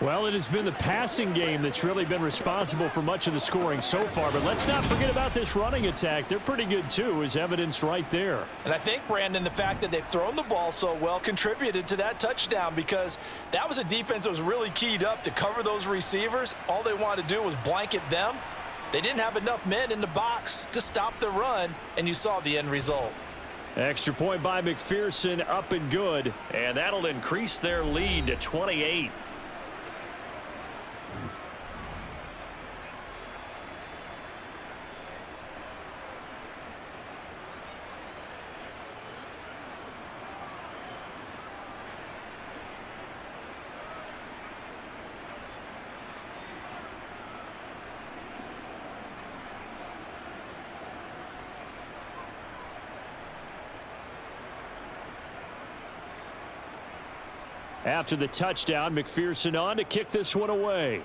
S2: Well, it has been the passing game that's really been responsible for much of the scoring so far. But let's not forget about this running attack. They're pretty good, too, as evidenced right there.
S3: And I think, Brandon, the fact that they've thrown the ball so well contributed to that touchdown, because that was a defense that was really keyed up to cover those receivers. All they wanted to do was blanket them. They didn't have enough men in the box to stop the run, and you saw the end result.
S2: Extra point by McPherson, up and good. And that'll increase their lead to 28. After the touchdown, McPherson on to kick this one away.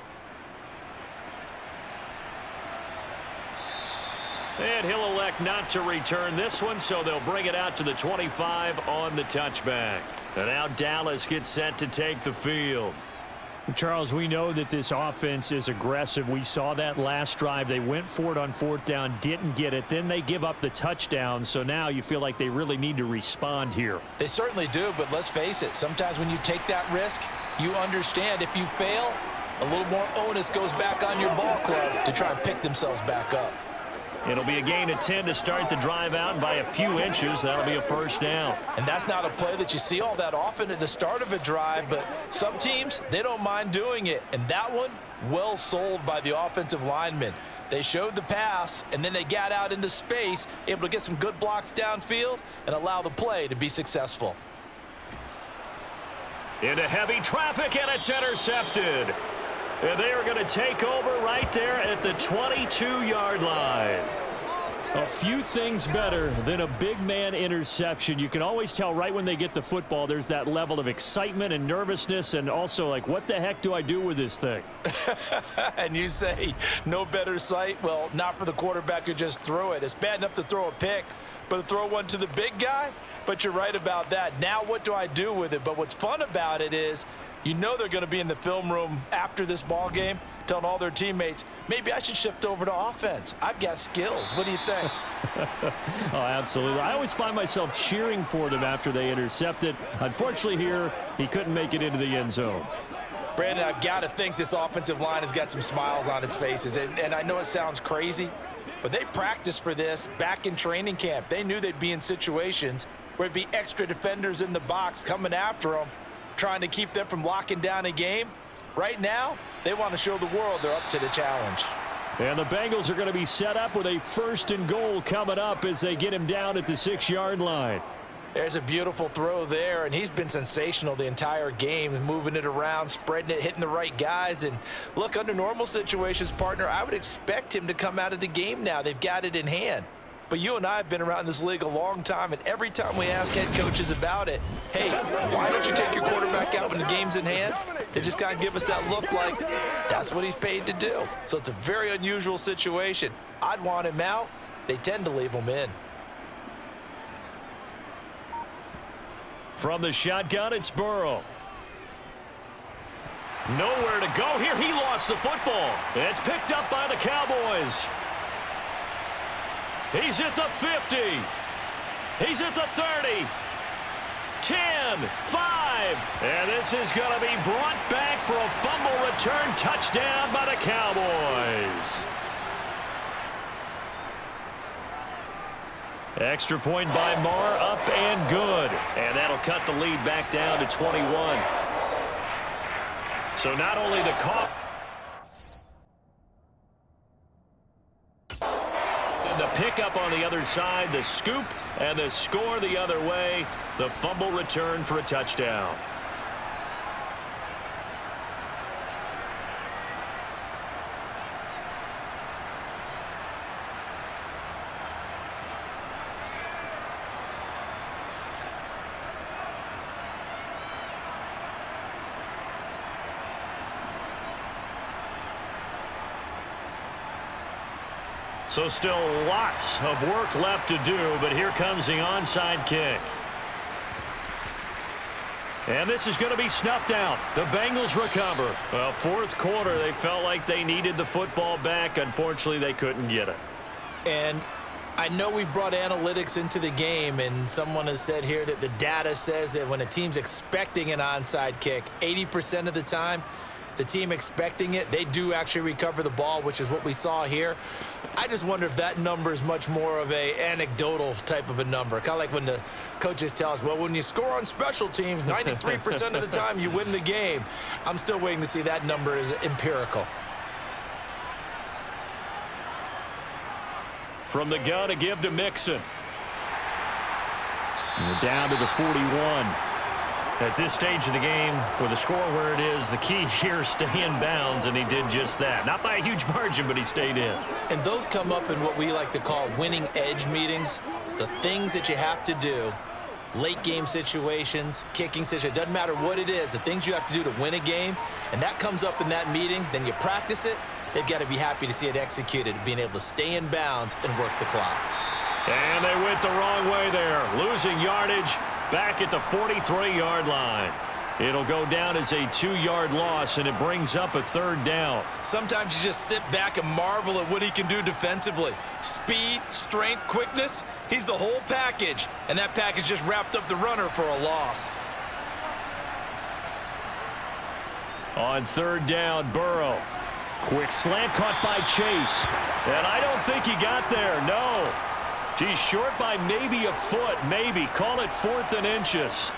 S2: And he'll elect not to return this one, so they'll bring it out to the 25 on the touchback. And now Dallas gets set to take the field. Charles, we know that this offense is aggressive. We saw that last drive. They went for it on fourth down, didn't get it. Then they give up the touchdown. So now you feel like they really need to respond here.
S3: They certainly do, but let's face it. Sometimes when you take that risk, you understand if you fail, a little more onus goes back on your ball club to try and pick themselves back up.
S2: It'll be a gain of 10 to start the drive out, and by a few inches, that'll be a first down.
S3: And that's not a play that you see all that often at the start of a drive, but some teams, they don't mind doing it. And that one, well sold by the offensive linemen. They showed the pass, and then they got out into space, able to get some good blocks downfield and allow the play to be successful.
S2: Into heavy traffic, and it's intercepted. And they are going to take over right there at the 22-yard line. A few things better than a big man interception. You can always tell right when they get the football, there's that level of excitement and nervousness, and also like, what the heck do I do with this thing?
S3: And you say, no better sight? Well, not for the quarterback who just threw it. It's bad enough to throw a pick, but to throw one to the big guy? But you're right about that. Now what do I do with it? But what's fun about it is, you know they're going to be in the film room after this ball game telling all their teammates, maybe I should shift over to offense. I've got skills. What do you think?
S2: Oh, absolutely. I always find myself cheering for them after they intercept it. Unfortunately here, he couldn't make it into the end zone.
S3: Brandon, I've got to think this offensive line has got some smiles on its faces. And I know it sounds crazy, but they practiced for this back in training camp. They knew they'd be in situations where it'd be extra defenders in the box coming after them, trying to keep them from locking down a game. Right now, they want to show the world they're up to the challenge.
S2: And the Bengals are going to be set up with a 1st and goal coming up as they get him down at the 6-yard line.
S3: There's a beautiful throw there, and he's been sensational the entire game, moving it around, spreading it, hitting the right guys. And look, under normal situations, partner, I would expect him to come out of the game now. They've got it in hand. But you and I have been around this league a long time, and every time we ask head coaches about it, hey, why don't you take your quarterback out when the game's in hand? They just kind of give us that look like that's what he's paid to do. So it's a very unusual situation. I'd want him out. They tend to leave him in.
S2: From the shotgun, it's Burrow. Nowhere to go here. He lost the football. It's picked up by the Cowboys. He's at the 50. He's at the 30. 10, 5. And this is going to be brought back for a fumble return touchdown by the Cowboys. Extra point by Marr, up and good. And that'll cut the lead back down to 21. So not only the call. The pick pickup on the other side, the scoop, and the score the other way. The fumble return for a touchdown. So still lots of work left to do, but here comes the onside kick. And this is going to be snuffed out. The Bengals recover. Well, fourth quarter, they felt like they needed the football back. Unfortunately, they couldn't get it.
S3: And I know we brought analytics into the game, and someone has said here that the data says that when a team's expecting an onside kick, 80% of the time, the team expecting it, they do actually recover the ball, which is what we saw here. I just wonder if that number is much more of a anecdotal type of a number. Kind of like when the coaches tell us, well, when you score on special teams, 93% of the time you win the game. I'm still waiting to see that number is empirical.
S2: From the gun to give to Mixon. And down to the 41. At this stage of the game, with the score where it is, the key here is stay in bounds, and he did just that. Not by a huge margin, but he stayed in.
S3: And those come up in what we like to call winning edge meetings. The things that you have to do, late game situations, kicking situations, doesn't matter what it is, the things you have to do to win a game, and that comes up in that meeting, then you practice it, they've got to be happy to see it executed, being able to stay in bounds and work the clock.
S2: And they went the wrong way there, losing yardage back at the 43-yard line. It'll go down as a 2-yard loss, and it brings up a third down.
S3: Sometimes you just sit back and marvel at what he can do defensively. Speed, strength, quickness, he's the whole package, and that package just wrapped up the runner for a loss.
S2: On third down, Burrow. Quick slant caught by Chase. And I don't think he got there, no. He's short by maybe a foot, maybe. Call it 4th and inches.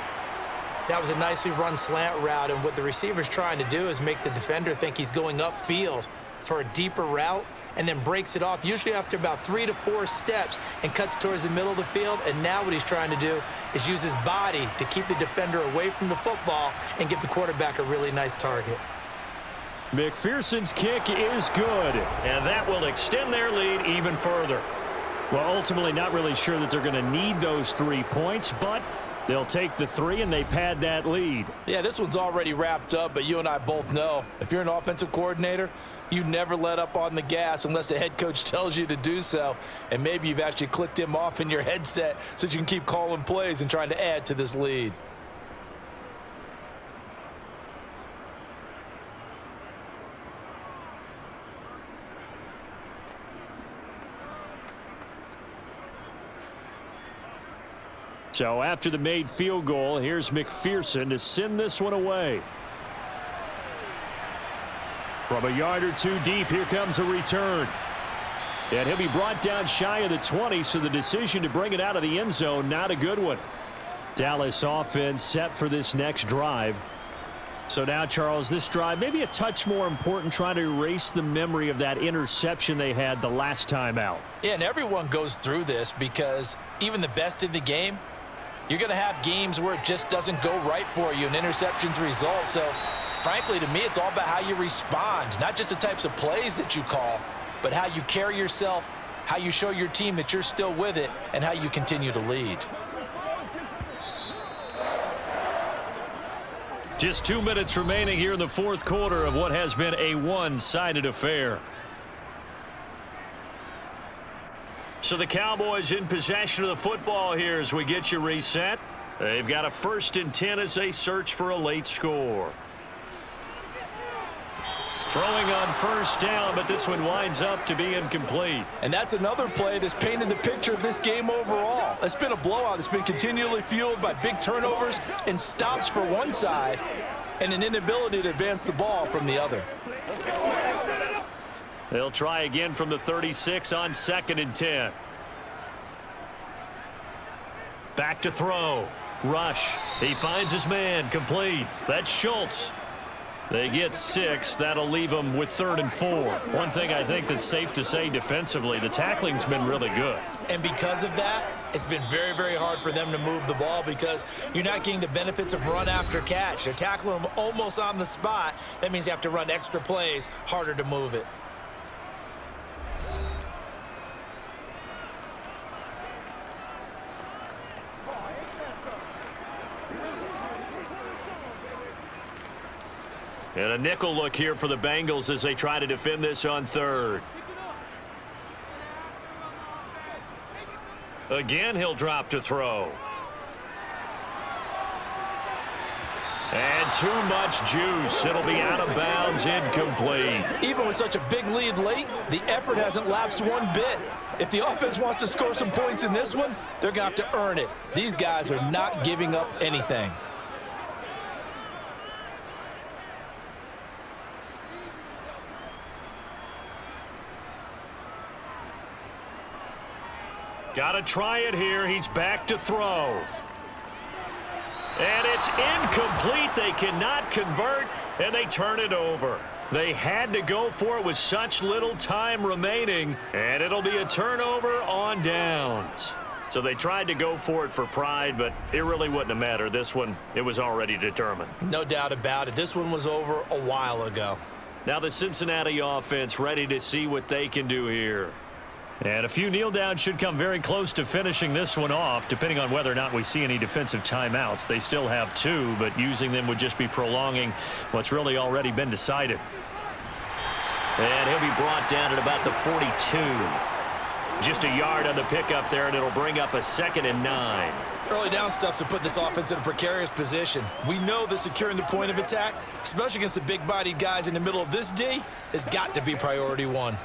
S3: That was a nicely run slant route, and what the receiver's trying to do is make the defender think he's going upfield for a deeper route and then breaks it off, usually after about 3 to 4 steps, and cuts towards the middle of the field. And now what he's trying to do is use his body to keep the defender away from the football and give the quarterback a really nice target.
S2: McPherson's kick is good, and that will extend their lead even further. Well, ultimately not really sure that they're going to need those 3 points, but they'll take the 3 and they pad that lead.
S3: Yeah, this one's already wrapped up, but you and I both know if you're an offensive coordinator, you never let up on the gas unless the head coach tells you to do so. And maybe you've actually clicked him off in your headset so that you can keep calling plays and trying to add to this lead.
S2: So after the made field goal, here's McPherson to send this one away. From a yard or 2 deep, here comes a return. And he'll be brought down shy of the 20, so the decision to bring it out of the end zone, not a good one. Dallas offense set for this next drive. So now, Charles, this drive maybe a touch more important, trying to erase the memory of that interception they had the last time out.
S3: Yeah, and everyone goes through this because even the best in the game, you're going to have games where it just doesn't go right for you and interceptions result. So, frankly, to me, it's all about how you respond, not just the types of plays that you call, but how you carry yourself, how you show your team that you're still with it, and how you continue to lead.
S2: Just 2 minutes remaining here in the fourth quarter of what has been a one-sided affair. So the Cowboys in possession of the football here as we get you reset. They've got a 1st and 10 as they search for a late score. Throwing on 1st down, but this one winds up to be incomplete.
S3: And that's another play that's painted the picture of this game overall. It's been a blowout. It's been continually fueled by big turnovers and stops for one side and an inability to advance the ball from the other.
S2: They'll try again from the 36 on 2nd and 10. Back to throw. Rush. He finds his man. Complete. That's Schultz. They get 6. That'll leave them with 3rd and 4. One thing I think that's safe to say defensively, the tackling's been really good.
S3: And because of that, it's been very, very hard for them to move the ball because you're not getting the benefits of run after catch. They're tackling them almost on the spot. That means you have to run extra plays, harder to move it.
S2: And a nickel look here for the Bengals as they try to defend this on 3rd. Again, he'll drop to throw. And too much juice. It'll be out of bounds, incomplete.
S3: Even with such a big lead late, the effort hasn't lapsed one bit. If the offense wants to score some points in this one, they're going to have to earn it. These guys are not giving up anything.
S2: Got to try it here. He's back to throw. And it's incomplete. They cannot convert, and they turn it over. They had to go for it with such little time remaining, and it'll be a turnover on downs. So they tried to go for it for pride, but it really wouldn't have mattered. This one, it was already determined.
S3: No doubt about it. This one was over a while ago.
S2: Now the Cincinnati offense ready to see what they can do here. And a few kneel downs should come very close to finishing this one off, depending on whether or not we see any defensive timeouts. They still have 2, but using them would just be prolonging what's really already been decided. And he'll be brought down at about the 42. Just a yard on the pickup there, and it'll bring up a 2nd and 9.
S3: Early down stuff to put this offense in a precarious position. We know that securing the point of attack, especially against the big-bodied guys in the middle of this D, has got to be priority 1.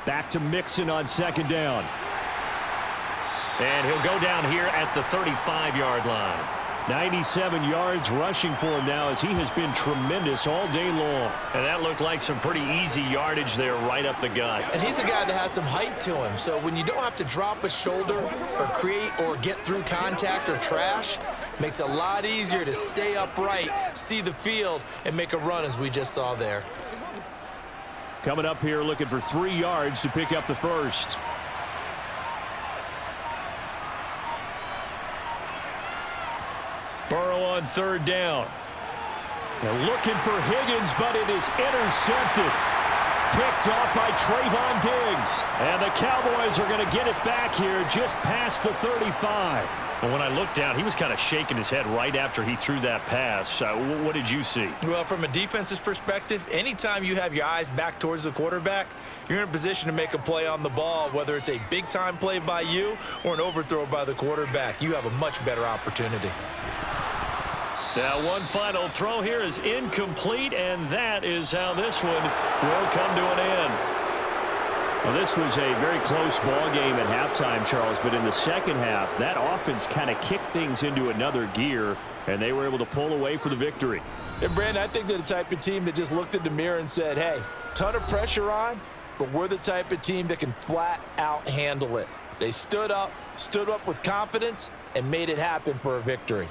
S2: Back to Mixon on 2nd down. And he'll go down here at the 35-yard line. 97 yards rushing for him now as he has been tremendous all day long. And that looked like some pretty easy yardage there right up the gut.
S3: And he's a guy that has some height to him. So when you don't have to drop a shoulder or create or get through contact or trash, makes it a lot easier to stay upright, see the field, and make a run as we just saw there.
S2: Coming up here looking for 3 yards to pick up the first. Burrow on 3rd down. They're looking for Higgins, but it is intercepted. Picked off by Trayvon Diggs. And the Cowboys are going to get it back here just past the 35. And when I looked down, he was kind of shaking his head right after he threw that pass. What did you see?
S3: Well, from a defense's perspective, anytime you have your eyes back towards the quarterback, you're in a position to make a play on the ball, whether it's a big-time play by you or an overthrow by the quarterback. You have a much better opportunity.
S2: Now one final throw here is incomplete, and that is how this one will come to an end. Well, this was a very close ball game at halftime, Charles, but in the second half, that offense kind of kicked things into another gear, and they were able to pull away for the victory.
S3: And, Brandon, I think they're the type of team that just looked in the mirror and said, hey, ton of pressure on, but we're the type of team that can flat out handle it. They stood up with confidence, and made it happen for a victory.